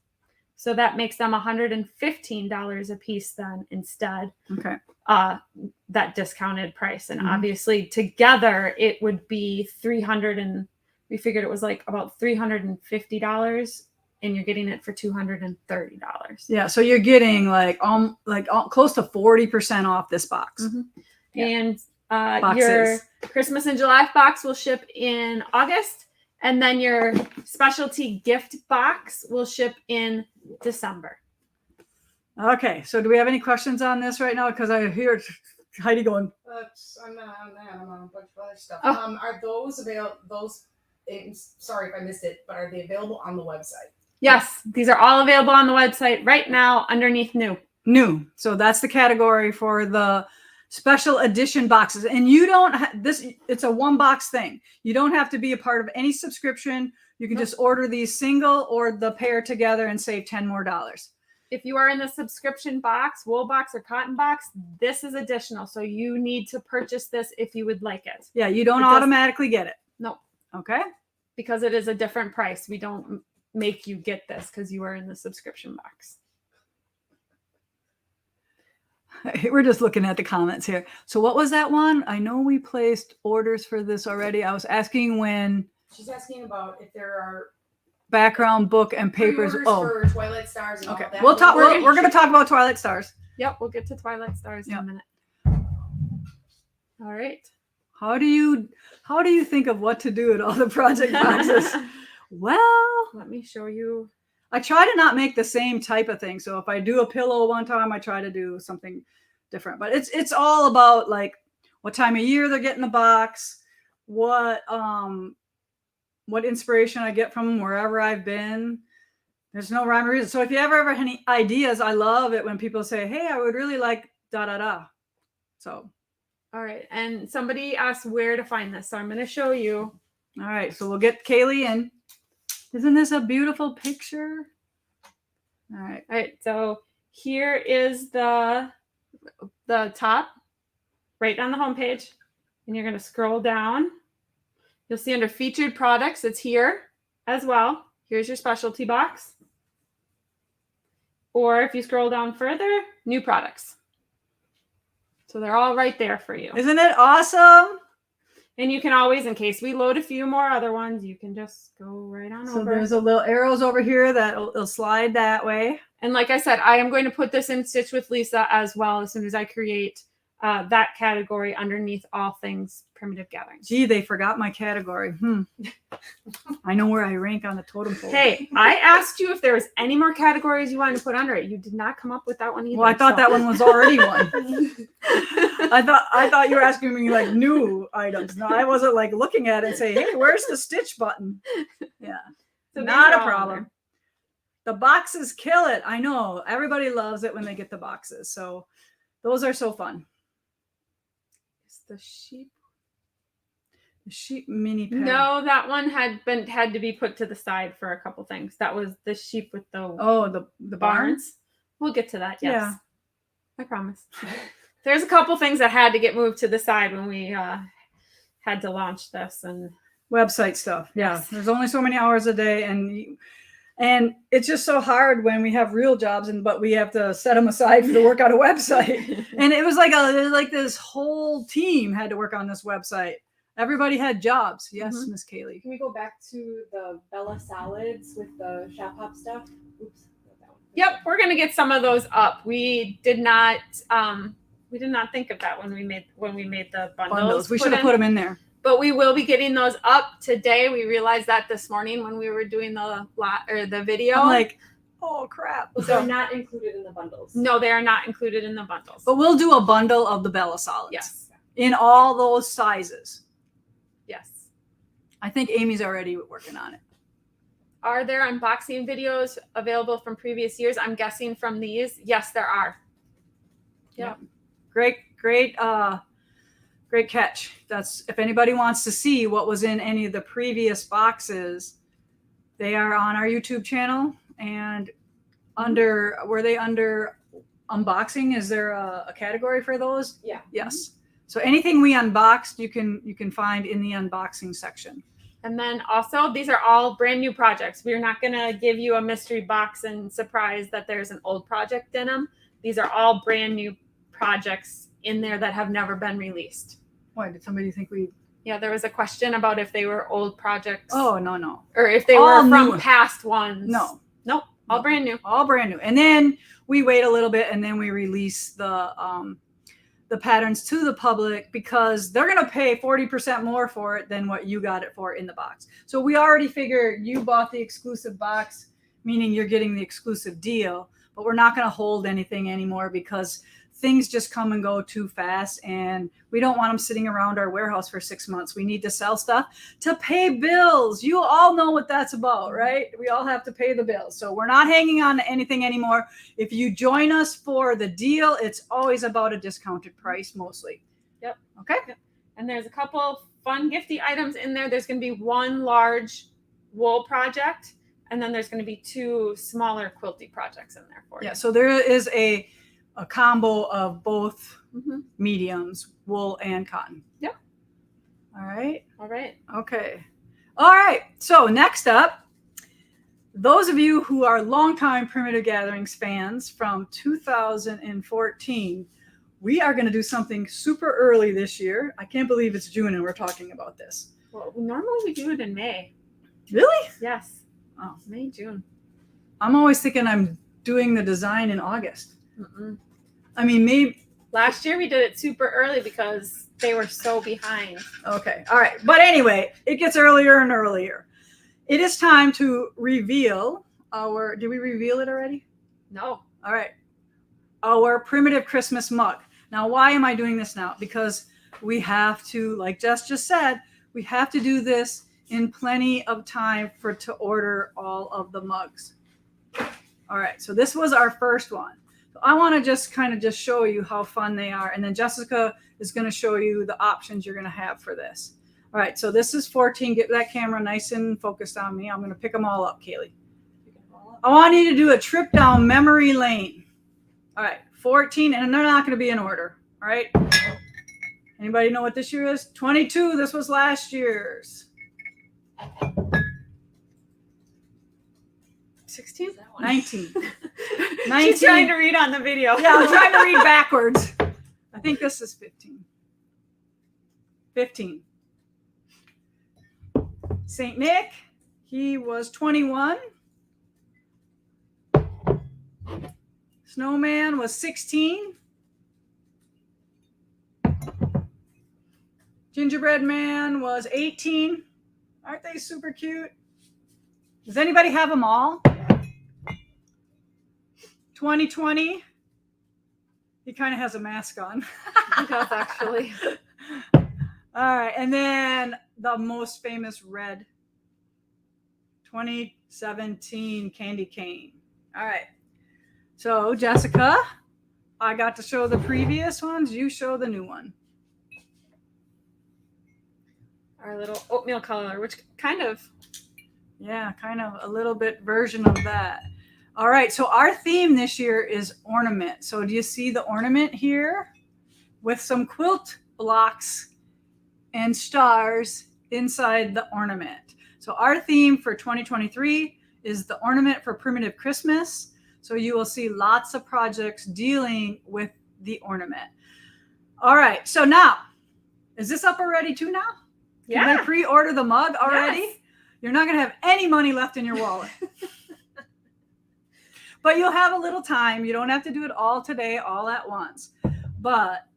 So that makes them $115 a piece then instead. Okay. That discounted price. And Mhm. obviously together it would be we figured it was like about $350 and you're getting it for $230. Yeah. So you're getting close to 40% off this box. Mhm. Yeah. And Boxes. your Christmas in July box will ship in August. And then your specialty gift box will ship in December. Okay. So do we have any questions on this right now? Because I hear Heidi going, I'm not on that. I'm on a bunch of other stuff. Oh. Are those available? Sorry if I missed it, but are they available on the website? Yes, these are all available on the website right now underneath new. new. So that's the category for the special edition boxes. And you don't it's a one box thing. You don't have to be a part of any subscription. You can just order these single or the pair together and save $10 more. If you are in the subscription box, wool box or cotton box, this is additional. So you need to purchase this if you would like it. Yeah, you don't It does- automatically get it. No, Okay. because it is a different price. We don't make you get this because you are in the subscription box. We're just looking at the comments here. So what was that one? I know we placed orders for this already. I was asking when She's asking about if there are background book and papers. pre-orders Oh, for Twilight Stars and okay. all that. We'll talk. We're We're going to talk about Twilight Stars. Yep, we'll get to Twilight Stars in Yep. a minute. All right. How do you think of what to do at all the project boxes? Well, Let me show you. I try to not make the same type of thing. So if I do a pillow one time, I try to do something different. But it's all about like what time of year they're getting the box, what inspiration I get from wherever I've been. There's no rhyme or reason. So if you ever have any ideas, I love it when people say, hey, I would really like da da da. So. All right. And somebody asked where to find this. So I'm going to show you. All right. So we'll get Kaylee in. Isn't this a beautiful picture? All right. All right. So here is the top right on the homepage. And you're going to scroll down. You'll see under featured products, it's here as well. Here's your specialty box. Or if you scroll down further, new products. So they're all right there for you. Isn't it awesome? And you can always, in case we load a few more other ones, you can just go right on over. So there's a little arrows over here that will slide that way. And like I said, I am going to put this in Stitch with Lisa as well as soon as I create that category underneath all things primitive gatherings. Gee, they forgot my category. I know where I rank on the totem pole. Hey, I asked you if there was any more categories you wanted to put under it. You did not come up with that one either. Well, I thought that one was already one. I thought you were asking me like new items. No, I wasn't like looking at it and saying, hey, where's the Stitch button? Yeah, So not a problem. The boxes kill it. I know. Everybody loves it when they get the boxes. So those are so fun. The sheep mini pen. No, that one had to be put to the side for a couple things. That was the sheep with the the barns. We'll get to that. Yes, Yeah. I promise. There's a couple things that had to get moved to the side when we had to launch this and Website stuff. Yeah, Yes. there's only so many hours a day, and it's just so hard when we have real jobs but we have to set them aside to work on a website. And it was like this whole team had to work on this website. Everybody had jobs. Yes, Mhm. Miss Kaylee. Can we go back to the Bella salads with the shop hop stuff? Oops. That one. Yep, we're gonna get some of those up. We did not think of that when we made the bundles. We should have put them in there. But we will be getting those up today. We realized that this morning when we were doing the video. I'm like, oh crap. But they're not included in the bundles. No, they are not included in the bundles. But we'll do a bundle of the Bella solids. Yes. In all those sizes. Yes. I think Amy's already working on it. Are there unboxing videos available from previous years? I'm guessing from these. Yes, there are. Yep. Great catch. That's if anybody wants to see what was in any of the previous boxes, they are on our YouTube channel. And were they under unboxing? Is there a category for those? Yeah. Yes. So anything we unboxed, you can find in the unboxing section. And then also, these are all brand new projects. We're not going to give you a mystery box and surprise that there's an old project in them. These are all brand new projects in there that have never been released. Why did somebody think we? Yeah, there was a question about if they were old projects. Oh no. Or if they All were from new. past ones. No. Nope. All No. brand new. All brand new. And then we wait a little bit and then we release the patterns to the public because they're going to pay 40% more for it than what you got it for in the box. So we already figure you bought the exclusive box, meaning you're getting the exclusive deal, but we're not going to hold anything anymore because things just come and go too fast and we don't want them sitting around our warehouse for 6 months. We need to sell stuff to pay bills. You all know what that's about, right? We all have to pay the bills. So we're not hanging on to anything anymore. If you join us for the deal, it's always about a discounted price mostly. Yep. Okay. Yep. And there's a couple fun gifty items in there. There's going to be one large wool project and then there's going to be 2 smaller quilty projects in there for you. Yeah. So there is a combo of both Mhm. mediums, wool and cotton. Yep. All right. All right. Okay. All right. So next up, those of you who are longtime Primitive Gatherings fans from 2014, we are going to do something super early this year. I can't believe it's June and we're talking about this. Well, normally we do it in May. Really? Yes. Oh. May, June. I'm always thinking I'm doing the design in August. Mm-mm. I mean, maybe. Last year we did it super early because they were so behind. Okay. All right. But anyway, it gets earlier and earlier. It is time to reveal did we reveal it already? No. All right. Our primitive Christmas mug. Now, why am I doing this now? Because we have to, like Jess just said, we have to do this in plenty of time to order all of the mugs. All right, so this was our first one. So I want to just kind of just show you how fun they are. And then Jessica is going to show you the options you're going to have for this. All right, so this is 14. Get that camera nice and focused on me. I'm going to pick them all up, Kaylee. I want you to do a trip down memory lane. All right, 14, and they're not going to be in order. All right. Anybody know what this year is? 22. This was last year's. 16? 19. 19. She's trying to read on the video. Yeah, I'm trying to read backwards. I think this is 15. 15. St. Nick, he was 21. Snowman was 16. Gingerbread Man was 18. Aren't they super cute? Does anybody have them all? 2020. He kind of has a mask on. He does, actually. All right. And then the most famous red. 2017 Candy Cane. All right. So, Jessica, I got to show the previous ones. You show the new one. Our little oatmeal color, which kind of. Yeah, kind of a little bit version of that. All right, so our theme this year is ornament. So do you see the ornament here with some quilt blocks and stars inside the ornament? So our theme for 2023 is the ornament for primitive Christmas. So you will see lots of projects dealing with the ornament. All right, so now, is this up already too now? Yeah. Can they pre-order the mug already? Yes. You're not going to have any money left in your wallet. But you'll have a little time. You don't have to do it all today, all at once. But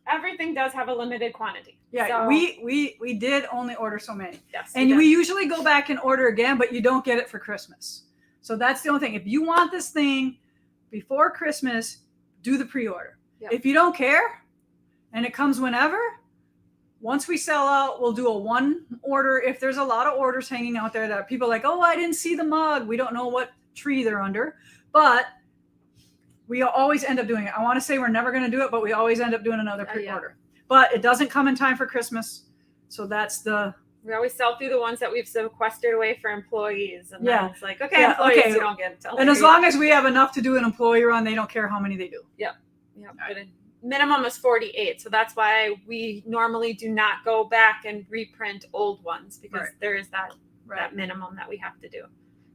everything does have a limited quantity. yeah, So, we did only order so many. yes, And did. we usually go back and order again, but you don't get it for Christmas. So that's the only thing. If you want this thing before Christmas, do the pre-order. Yep. If you don't care and it comes whenever, once we sell out, we'll do a one order. If there's a lot of orders hanging out there that people are like, oh, I didn't see the mug. We don't know what tree they're under, but we always end up doing it. I want to say we're never going to do it, but we always end up doing another pre-order. But it doesn't come in time for Christmas. So that's we always sell through the ones that we've sequestered away for employees. And Yeah. then it's like, okay, Yeah, employees, okay. you don't get it. and as long as we have enough to do an employee run, they don't care how many they do. Yeah, but minimum is 48. So that's why we normally do not go back and reprint old ones, because Right. there is that Right. minimum that we have to do.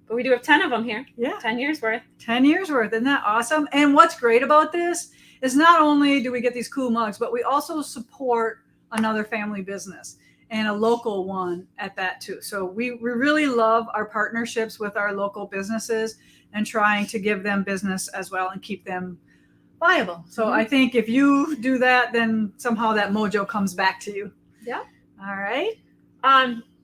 But we do have 10 of them here. Yeah. 10 years worth. 10 years worth. Isn't that awesome? And what's great about this is not only do we get these cool mugs, but we also support another family business and a local one at that too. So we really love our partnerships with our local businesses and trying to give them business as well and keep them viable. So I think if you do that, then somehow that mojo comes back to you. Yeah. All right.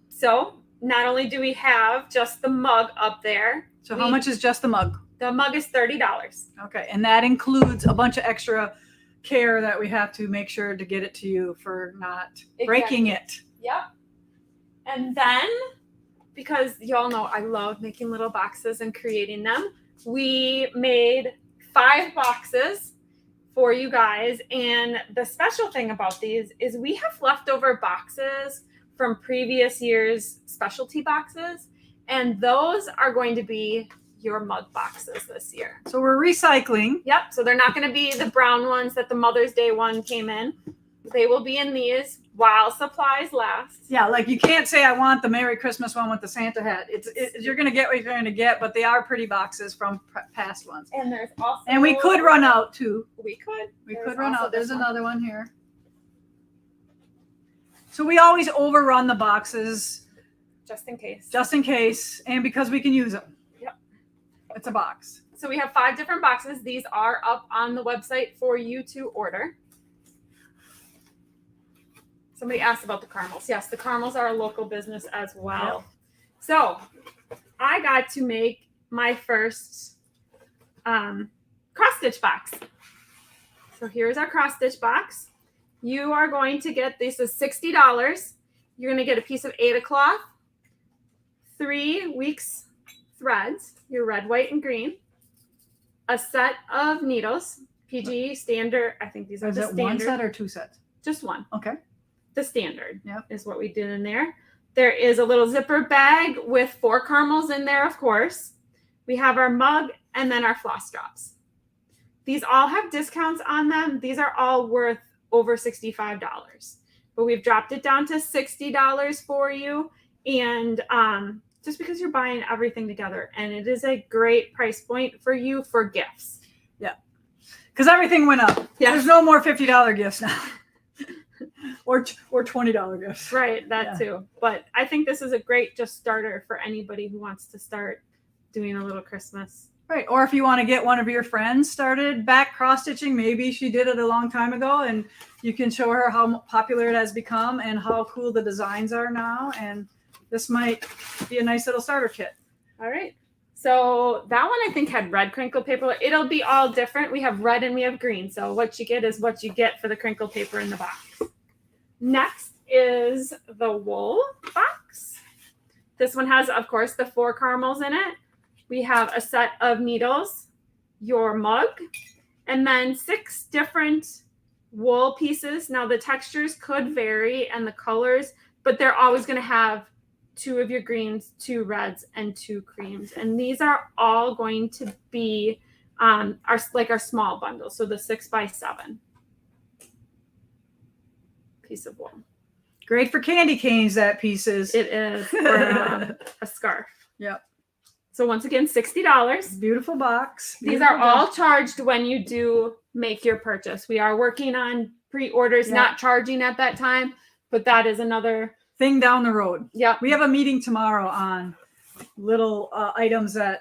So not only do we have just the mug up there. So how much is just the mug? The mug is $30. Okay. And that includes a bunch of extra care that we have to make sure to get it to you for not breaking it. Yep. And then, because y'all know I love making little boxes and creating them, we made 5 boxes for you guys. And the special thing about these is we have leftover boxes from previous year's specialty boxes, and those are going to be your mug boxes this year. So we're recycling. Yep. So they're not going to be the brown ones that the Mother's Day one came in. They will be in these while supplies last. Yeah, like you can't say I want the Merry Christmas one with the Santa hat. You're going to get what you're going to get, but they are pretty boxes from past ones. And there's also, And we could run out too. We could. We There's could run also out. There's this one. another one here. So we always overrun the boxes Just in case. just in case, and because we can use them. Yep. It's a box. So we have 5 different boxes. These are up on the website for you to order. Somebody asked about the caramels. Yes, the caramels are a local business as well. So I got to make my first cross stitch box. So here's our cross stitch box. You are going to get, this is $60. You're going to get a piece of Aida cloth, 3 weeks, threads, your red, white, and green, a set of needles, PG standard. I think these are Is the it one standard. set or two sets? Just one. Okay. The standard Yep. is what we did in there. There is a little zipper bag with 4 caramels in there, of course. We have our mug and then our floss drops. These all have discounts on them. These are all worth over $65, but we've dropped it down to $60 for you. And just because you're buying everything together, and it is a great price point for you for gifts. Yeah. Because everything went up. Yeah. There's no more $50 gifts now. or $20 gifts. Right, that too. But I think this is a great just starter for anybody who wants to start doing a little Christmas. Right. Or if you want to get one of your friends started back cross stitching, maybe she did it a long time ago, and you can show her how popular it has become and how cool the designs are now. And this might be a nice little starter kit. All right. So that one I think had red crinkle paper. It'll be all different. We have red and we have green. So what you get is what you get for the crinkle paper in the box. Next is the wool box. This one has, of course, the 4 caramels in it. We have a set of needles, your mug, and then 6 different wool pieces. Now the textures could vary and the colors, but they're always going to have 2 of your greens, 2 reds, and 2 creams. And these are all going to be our small bundle. So the 6x7 piece of wool. Great for candy canes, that piece is. It is for a scarf. Yep. So once again, $60. Beautiful box. These are all charged when you do make your purchase. We are working on pre-orders, not charging at that time, but that is another thing down the road. Yeah. We have a meeting tomorrow on little items that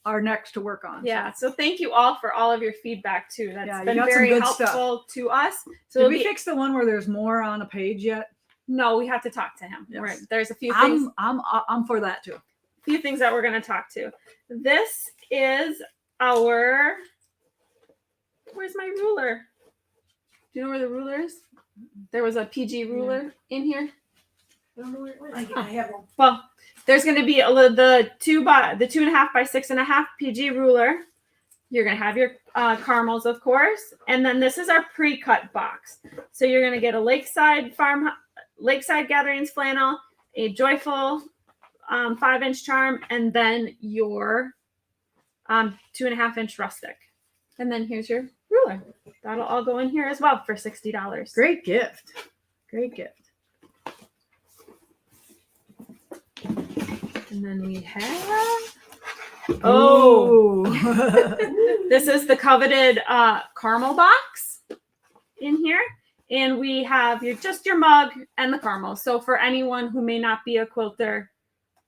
are next to work on. Yeah. So thank you all for all of your feedback too. That's been got very some good helpful to us. So did we fix the one where there's more on a page yet? No, we have to talk to him. Yes. Right. There's a few things. I'm for that too. Few things that we're going to talk to. This is our, where's my ruler? Do you know where the ruler is? There was a PG ruler in here. I don't know where it went. I have one. Well, there's going to be the 2.5 by 6.5 PG ruler. You're going to have your caramels, of course. And then this is our pre-cut box. So you're going to get a Lakeside Gatherings flannel, a Joyful 5-inch charm, and then your 2.5-inch rustic. And then here's your ruler. That'll all go in here as well for $60. Great gift. Great gift. And then we have this is the coveted caramel box in here. And we have your mug and the caramel. So for anyone who may not be a quilter,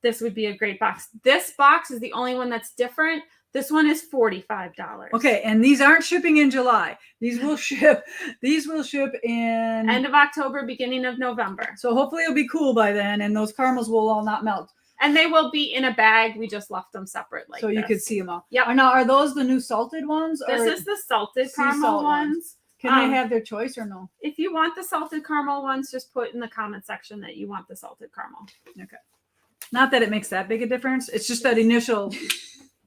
this would be a great box. This box is the only one that's different. This one is $45. Okay, and these aren't shipping in July. These will ship in end of October, beginning of November. So hopefully it'll be cool by then, and those caramels will all not melt. And they will be in a bag. We just left them separate so you could see them all. Yeah. Now, are those the new salted ones? This is the salted caramel ones. Can they have their choice or no? If you want the salted caramel ones, just put in the comment section that you want the salted caramel. Okay. Not that it makes that big a difference. It's just that initial.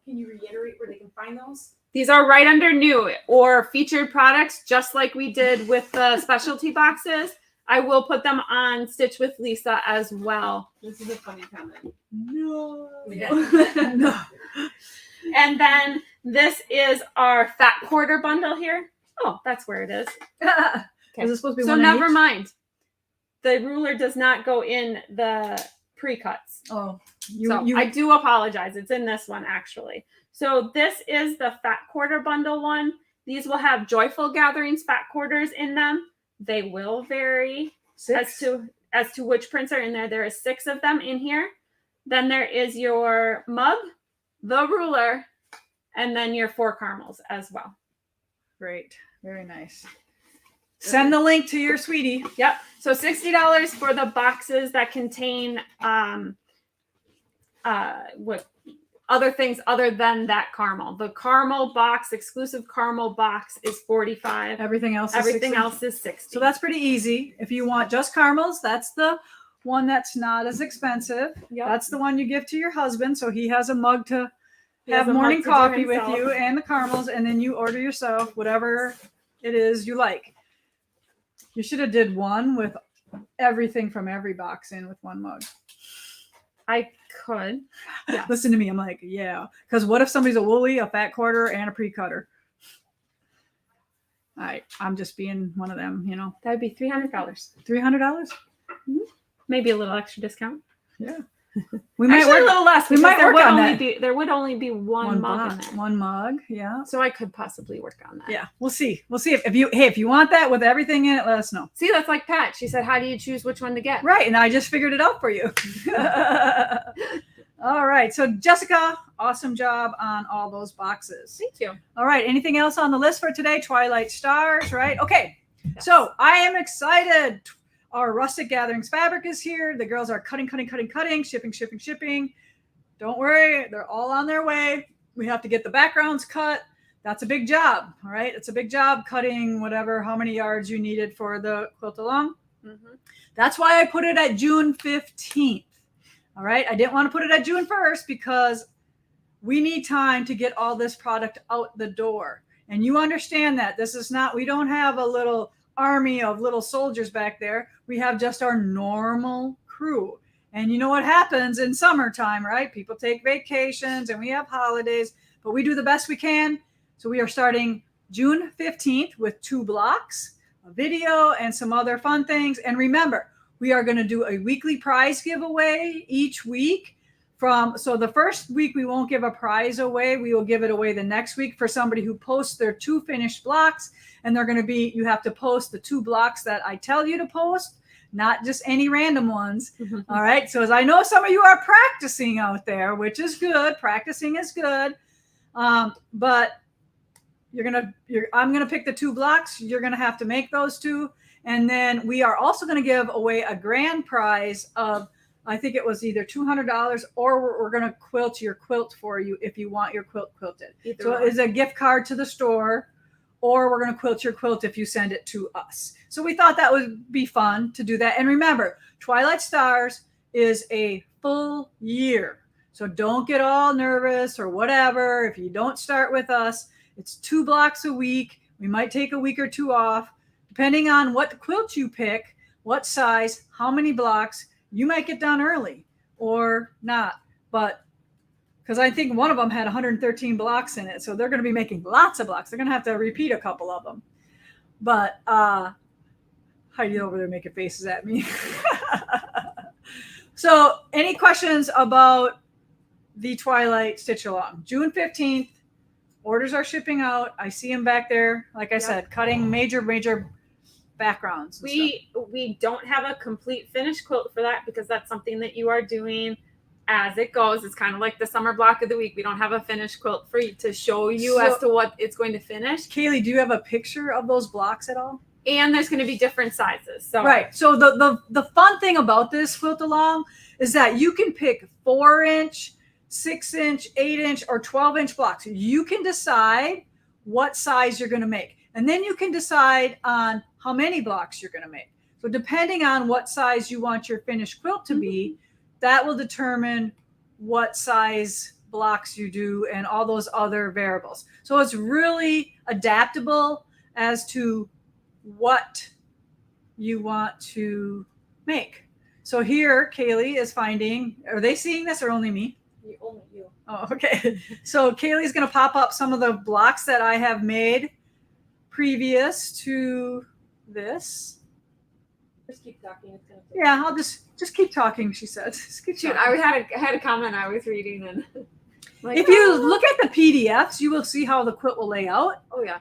Can you reiterate where they can find those? These are right under new or featured products, just like we did with the specialty boxes. I will put them on Stitch with Lisa as well. This is a funny comment. No. Yeah. No. And then this is our fat quarter bundle here. Oh, that's where it is. Is it supposed to be So one never each? mind. The ruler does not go in the pre-cuts. Oh, I do apologize. It's in this one actually. So this is the fat quarter bundle one. These will have Joyful Gatherings fat quarters in them. They will vary as to which prints are in there. There is 6 of them in here. Then there is your mug, the ruler, and then your 4 caramels as well. Great. Very nice. Send the link to your sweetie. Yep. So $60 for the boxes that contain what other things other than that caramel. The caramel box, exclusive caramel box, is $45. Everything else is Everything 60. else is $60. So that's pretty easy. If you want just caramels, that's the one that's not as expensive. Yep. That's the one you give to your husband, so he has a mug to He has have a morning mug to do coffee with himself. you and the caramels, and then you order yourself whatever it is you like. You should have did one with everything from every box in with one mug. I could. Yeah. Listen to me. I'm like, yeah. Because what if somebody's a woolly, a fat quarter, and a pre-cutter? I'm just being one of them, you know. That would be $300. $300? Maybe a little extra discount. Yeah. We might Actually, work a little less. we because might there work would on only that. There would only be one mug in box, there. one mug. Yeah. So I could possibly work on that. Yeah. We'll see. We'll see if you want that with everything in it, let us know. See, that's like Pat. She said, how do you choose which one to get? Right. And I just figured it out for you. All right. So Jessica, awesome job on all those boxes. Thank you. All right. Anything else on the list for today? Twilight Stars, right? Okay. Yes. So I am excited. Our Rustic Gatherings fabric is here. The girls are cutting, shipping. Don't worry. They're all on their way. We have to get the backgrounds cut. That's a big job. All right. It's a big job cutting how many yards you needed for the quilt along. Mm-hmm. That's why I put it at June 15th. All right. I didn't want to put it at June 1st because we need time to get all this product out the door. And you understand that we don't have a little army of little soldiers back there. We have just our normal crew. And you know what happens in summertime, right? People take vacations and we have holidays, but we do the best we can. So we are starting June 15th with 2 blocks, a video, and some other fun things. And remember, we are going to do a weekly prize giveaway each week. So the first week we won't give a prize away. We will give it away the next week for somebody who posts their 2 finished blocks. And they're going to you have to post the 2 blocks that I tell you to post, not just any random ones. All right. So as I know some of you are practicing out there, which is good. Practicing is good. But I'm going to pick the 2 blocks. You're going to have to make those 2. And then we are also going to give away a grand prize of, I think it was either $200 or we're going to quilt your quilt for you if you want your quilt quilted. So it's a gift card to the store, or we're going to quilt your quilt if you send it to us. So we thought that would be fun to do that. And remember, Twilight Stars is a full year. So don't get all nervous or whatever. If you don't start with us, it's 2 blocks a week. We might take a week or 2 off, depending on what quilt you pick, what size, how many blocks. You might get done early or not, but because I think one of them had 113 blocks in it. So they're going to be making lots of blocks. They're going to have to repeat a couple of them. But Heidi over there making faces at me. So any questions about the Twilight Stitch Along? June 15th, orders are shipping out. I see them back there. Like I said, cutting major backgrounds. We don't have a complete finished quilt for that because that's something that you are doing as it goes. It's kind of like the summer block of the week. We don't have a finished quilt for you to show you as to what it's going to finish. Kaylee, do you have a picture of those blocks at all? And there's going to be different sizes. So right. So the fun thing about this quilt along is that you can pick 4-inch, 6-inch, 8-inch, or 12-inch blocks. You can decide what size you're going to make. And then you can decide on how many blocks you're going to make. So depending on what size you want your finished quilt to be, that will determine what size blocks you do and all those other variables. So it's really adaptable as to what you want to make. So here, Kaylee is finding, are they seeing this or only me? Only you. Oh, okay. So Kaylee's going to pop up some of the blocks that I have made previous to this. Just keep talking. It's gonna take Yeah, I'll just keep talking, she said. Just keep Shoot, talking. I had a comment I was reading and like, If you look at the PDFs, you will see how the quilt will lay out. oh yeah.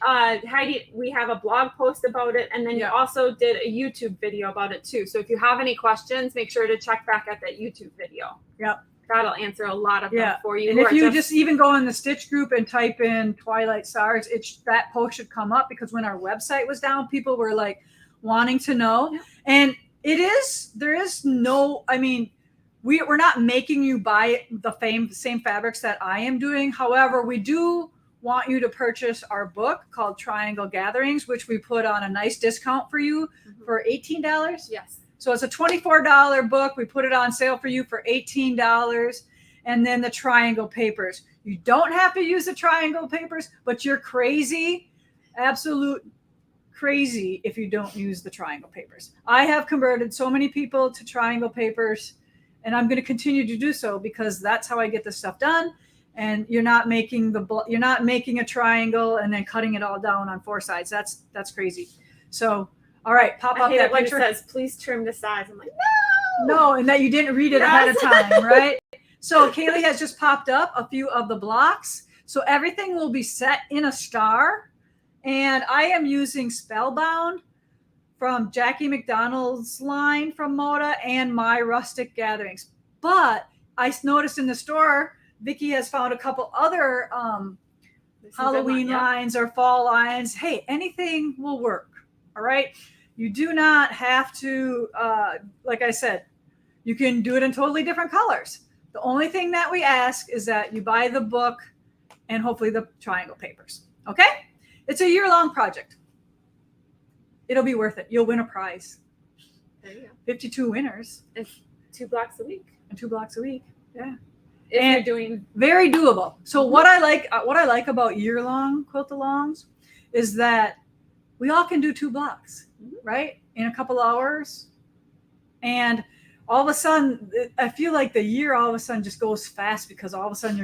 Heidi, we have a blog post about it, and then you also did a YouTube video about it too. So if you have any questions, make sure to check back at that YouTube video. Yep. That'll answer a lot of them for you. And if you just even go in the Stitch group and type in Twilight Stars, that post should come up because when our website was down, people were like wanting to know. Yeah. And there is no, I mean, we're not making you buy the same fabrics that I am doing. However, we do want you to purchase our book called Triangle Gatherings, which we put on a nice discount for you for $18. Yes. So it's a $24 book. We put it on sale for you for $18. And then the triangle papers. You don't have to use the triangle papers, but you're crazy, absolute crazy if you don't use the triangle papers. I have converted so many people to triangle papers, and I'm going to continue to do so because that's how I get this stuff done. And you're not making a triangle and then cutting it all down on 4 sides. That's crazy. So, all right, pop I up hate that it when picture. it says, please trim the size. I'm like, No, and that you didn't read it ahead of time, right? So Kaylee has just popped up a few of the blocks. So everything will be set in a star. And I am using Spellbound from Jackie McDonald's line from Moda and My Rustic Gatherings. But I noticed in the store, Vicki has found a couple other Halloween lines or fall lines. Hey, anything will work. All right. You do not have to, like I said, you can do it in totally different colors. The only thing that we ask is that you buy the book and hopefully the triangle papers. Okay? It's a year-long project. It'll be worth it. You'll win a prize. There you go. 52 winners. And 2 blocks a week. And 2 blocks a week. Yeah. If And you're doing very doable. So what I like about year-long quilt-alongs is that we all can do 2 blocks, right? In a couple hours. And all of a sudden, I feel like the year all of a sudden just goes fast because all of a sudden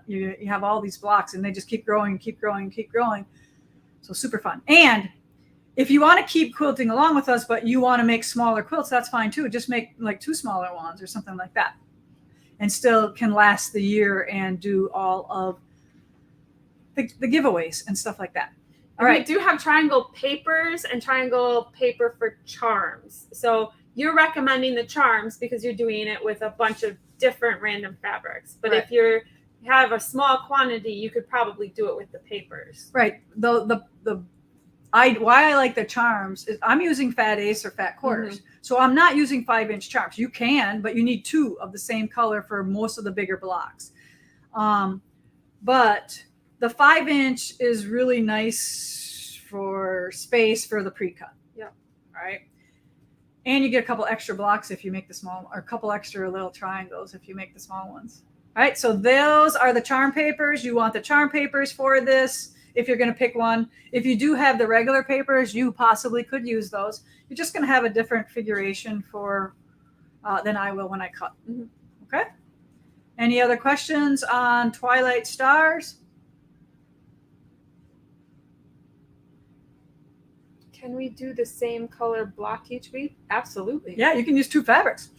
you have all these blocks and they just keep growing, keep growing, keep growing. So super fun. And if you want to keep quilting along with us, but you want to make smaller quilts, that's fine too. Just make like 2 smaller ones or something like that. And still can last the year and do all of the giveaways and stuff like that. All right. We do have triangle papers and triangle paper for charms. So you're recommending the charms because you're doing it with a bunch of different random fabrics. But Right. if you have a small quantity, you could probably do it with the papers. Right. Why I like the charms is I'm using fat ace or fat quarters. So I'm not using 5-inch charms. You can, but you need 2 of the same color for most of the bigger blocks. But the 5-inch is really nice for space for the pre-cut. Yep. All right. And you get a couple extra blocks if you make the small, or a couple extra little triangles if you make the small ones. All right. So those are the charm papers. You want the charm papers for this if you're going to pick one. If you do have the regular papers, you possibly could use those. You're just going to have a different configuration for than I will when I cut. Okay. Any other questions on Twilight Stars? Can we do the same color block each week? Absolutely. Yeah, you can use 2 fabrics.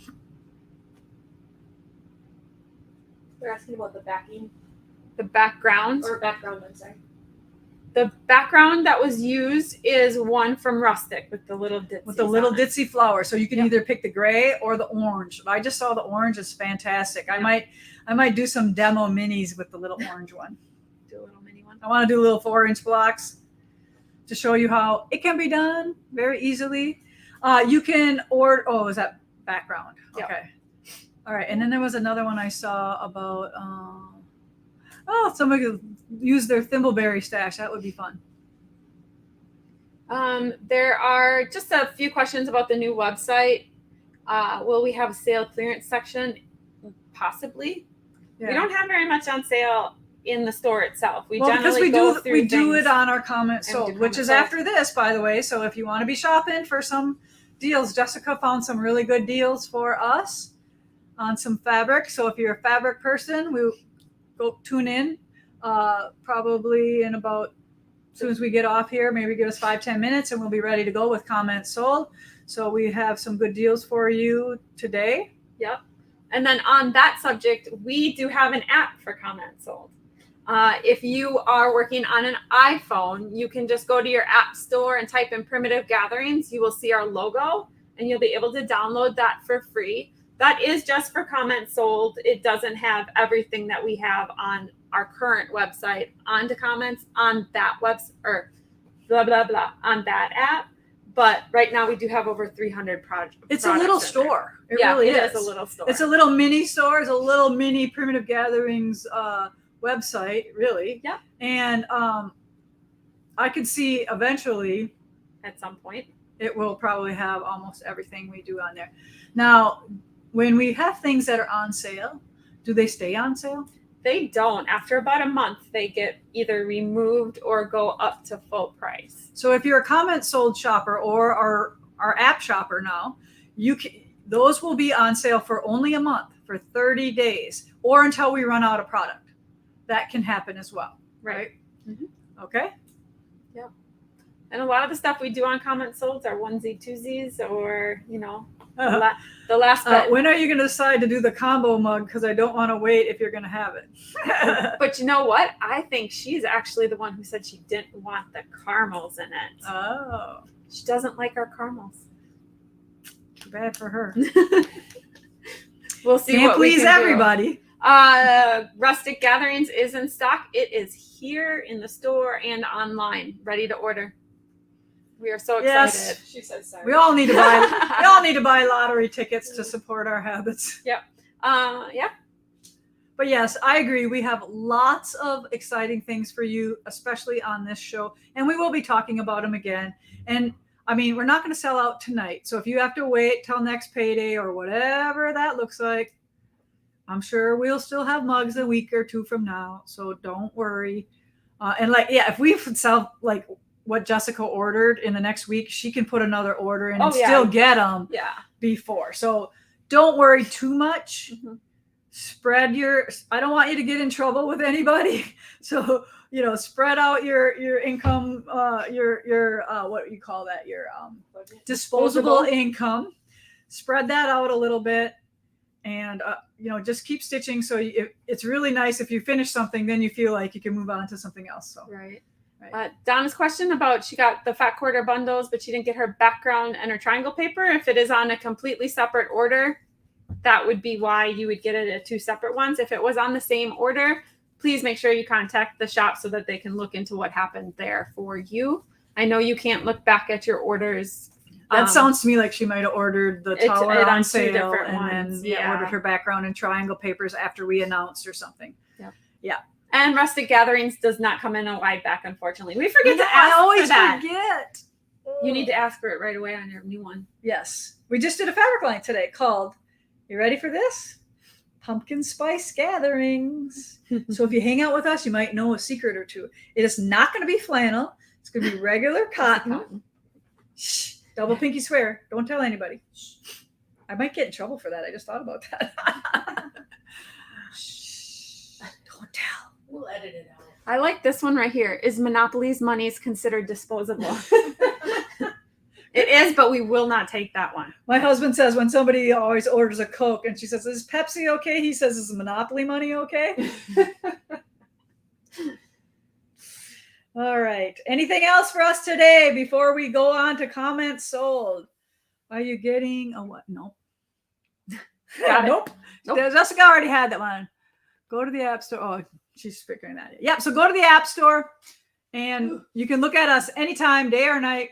They're asking about the backing The background. or background, I'm sorry. The background that was used is one from Rustic with the little ditzies With the little on it. ditzy flower. So you can either pick the gray or the orange. I just saw the orange is fantastic. I might do some demo minis with the little orange one. Do a little mini one. I want to do little 4-inch blocks to show you how it can be done very easily. You can order, is that background? Yep. Okay. All right. And then there was another one I saw about, somebody could use their thimbleberry stash. That would be fun. There are just a few questions about the new website. Will we have a sale clearance section? Possibly. Yeah. We don't have very much on sale in the store itself. We Well, because generally we do things it on our comment and do sold, which comment is sold. after this, by the way. So if you want to be shopping for some deals, Jessica found some really good deals for us on some fabric. So if you're a fabric person, we'll go tune in probably in about, as soon as we get off here, maybe give us 5-10 minutes and we'll be ready to go with comments sold. So we have some good deals for you today. Yep. And then on that subject, we do have an app for comments sold. If you are working on an iPhone, you can just go to your app store and type in Primitive Gatherings. You will see our logo and you'll be able to download that for free. That is just for comments sold. It doesn't have everything that we have on our current website onto comments on that website or blah, blah, blah on that app. But right now we do have over 300 projects. It's a little store. It Yeah, really it is. is a little store. It's a little mini store. It's a little mini Primitive Gatherings website, really. Yeah. And I could see eventually at some point. it will probably have almost everything we do on there. Now, when we have things that are on sale, do they stay on sale? They don't. After about a month, they get either removed or go up to full price. So if you're a comment sold shopper or our app shopper now, those will be on sale for only a month, for 30 days, or until we run out of product. That can happen as well, right? Mm-hmm. Okay. Yep. And a lot of the stuff we do on comment solds are onesie twosies, or the last bit. When are you going to decide to do the combo mug? Because I don't want to wait if you're going to have it. But you know what? I think she's actually the one who said she didn't want the caramels in it. Oh, She doesn't like our caramels. too bad for her. We'll see. Can't what we please can do. everybody. Rustic Gatherings is in stock. It is here in the store and online, ready to order. We are so excited. Yes. She said sorry. We all need to buy. We all need to buy lottery tickets to support our habits. Yeah. But yes, I agree. We have lots of exciting things for you, especially on this show, and we will be talking about them again. And I mean, we're not going to sell out tonight. So if you have to wait till next payday or whatever that looks like, I'm sure we'll still have mugs a week or two from now. So don't worry. And if we sell like what Jessica ordered in the next week, she can put another order in and still get them before. So don't worry too much. Mm-hmm. Spread I don't want you to get in trouble with anybody. So, spread out your income, your what you call that? Your disposable income. Spread that out a little bit. And, just keep stitching. So it's really nice if you finish something, then you feel like you can move on to something else. So Right. Donna's question about she got the fat quarter bundles, but she didn't get her background and her triangle paper. If it is on a completely separate order, that would be why you would get it at two separate ones. If it was on the same order, please make sure you contact the shop so that they can look into what happened there for you. I know you can't look back at your orders. That sounds to me like she might have ordered the tower on sale and ones. then ordered her background and triangle papers after we announced or something. Yep. Yeah. And Rustic Gatherings does not come in a wide back, unfortunately. We forget to ask I always for that. forget. You need to ask for it right away on your new one. Yes. We just did a fabric line today called, you ready for this? Pumpkin Spice Gatherings. So if you hang out with us, you might know a secret or two. It is not going to be flannel. It's going to be regular cotton. Shh. Double pinky swear. Don't tell anybody. I might get in trouble for that. I just thought about that. Shh. Don't tell. We'll edit it out. I like this one right here. Is Monopoly's monies considered disposable? It is, but we will not take that one. My husband says when somebody always orders a Coke and she says, is Pepsi okay? He says, is Monopoly money okay? All right. Anything else for us today before we go on to comments sold? Are you getting a what? Nope. Nope. Jessica already had that one. Go to the App Store. Oh, she's figuring that out. Yep. So go to the App Store and you can look at us anytime, day or night,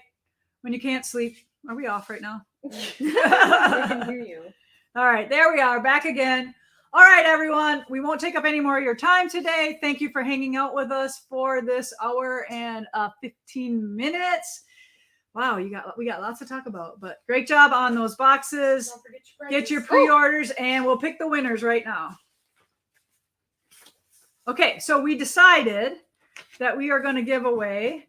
when you can't sleep. Are we off right now? I can hear you. All right. There we are. Back again. All right, everyone. We won't take up any more of your time today. Thank you for hanging out with us for this hour and 15 minutes. Wow, we got lots to talk about, but great job on those boxes. Don't forget your Get your prizes. pre-orders and we'll pick the winners right now. Okay, so we decided that we are going to give away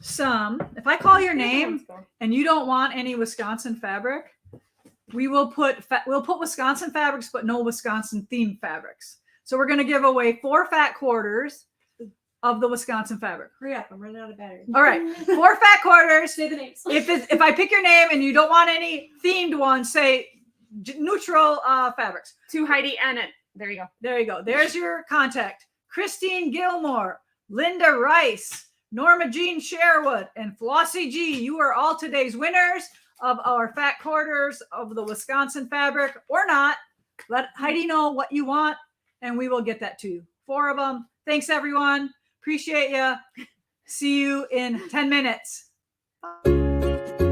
some. If I call your name and you don't want any Wisconsin fabric, we will put Wisconsin fabrics, but no Wisconsin themed fabrics. So we're going to give away 4 fat quarters of the Wisconsin fabric. Hurry up, I'm running out of battery. All right, 4 fat quarters. Say the names. If I pick your name and you don't want any themed ones, say neutral fabrics. To Heidi and it. There you go. There you go. There's your contact. Christine Gilmore, Linda Rice, Norma Jean Sherwood, and Flossie G. You are all today's winners of our fat quarters of the Wisconsin fabric or not. Let Heidi know what you want and we will get that to you. 4 of them. Thanks, everyone. Appreciate you. See you in 10 minutes. Bye.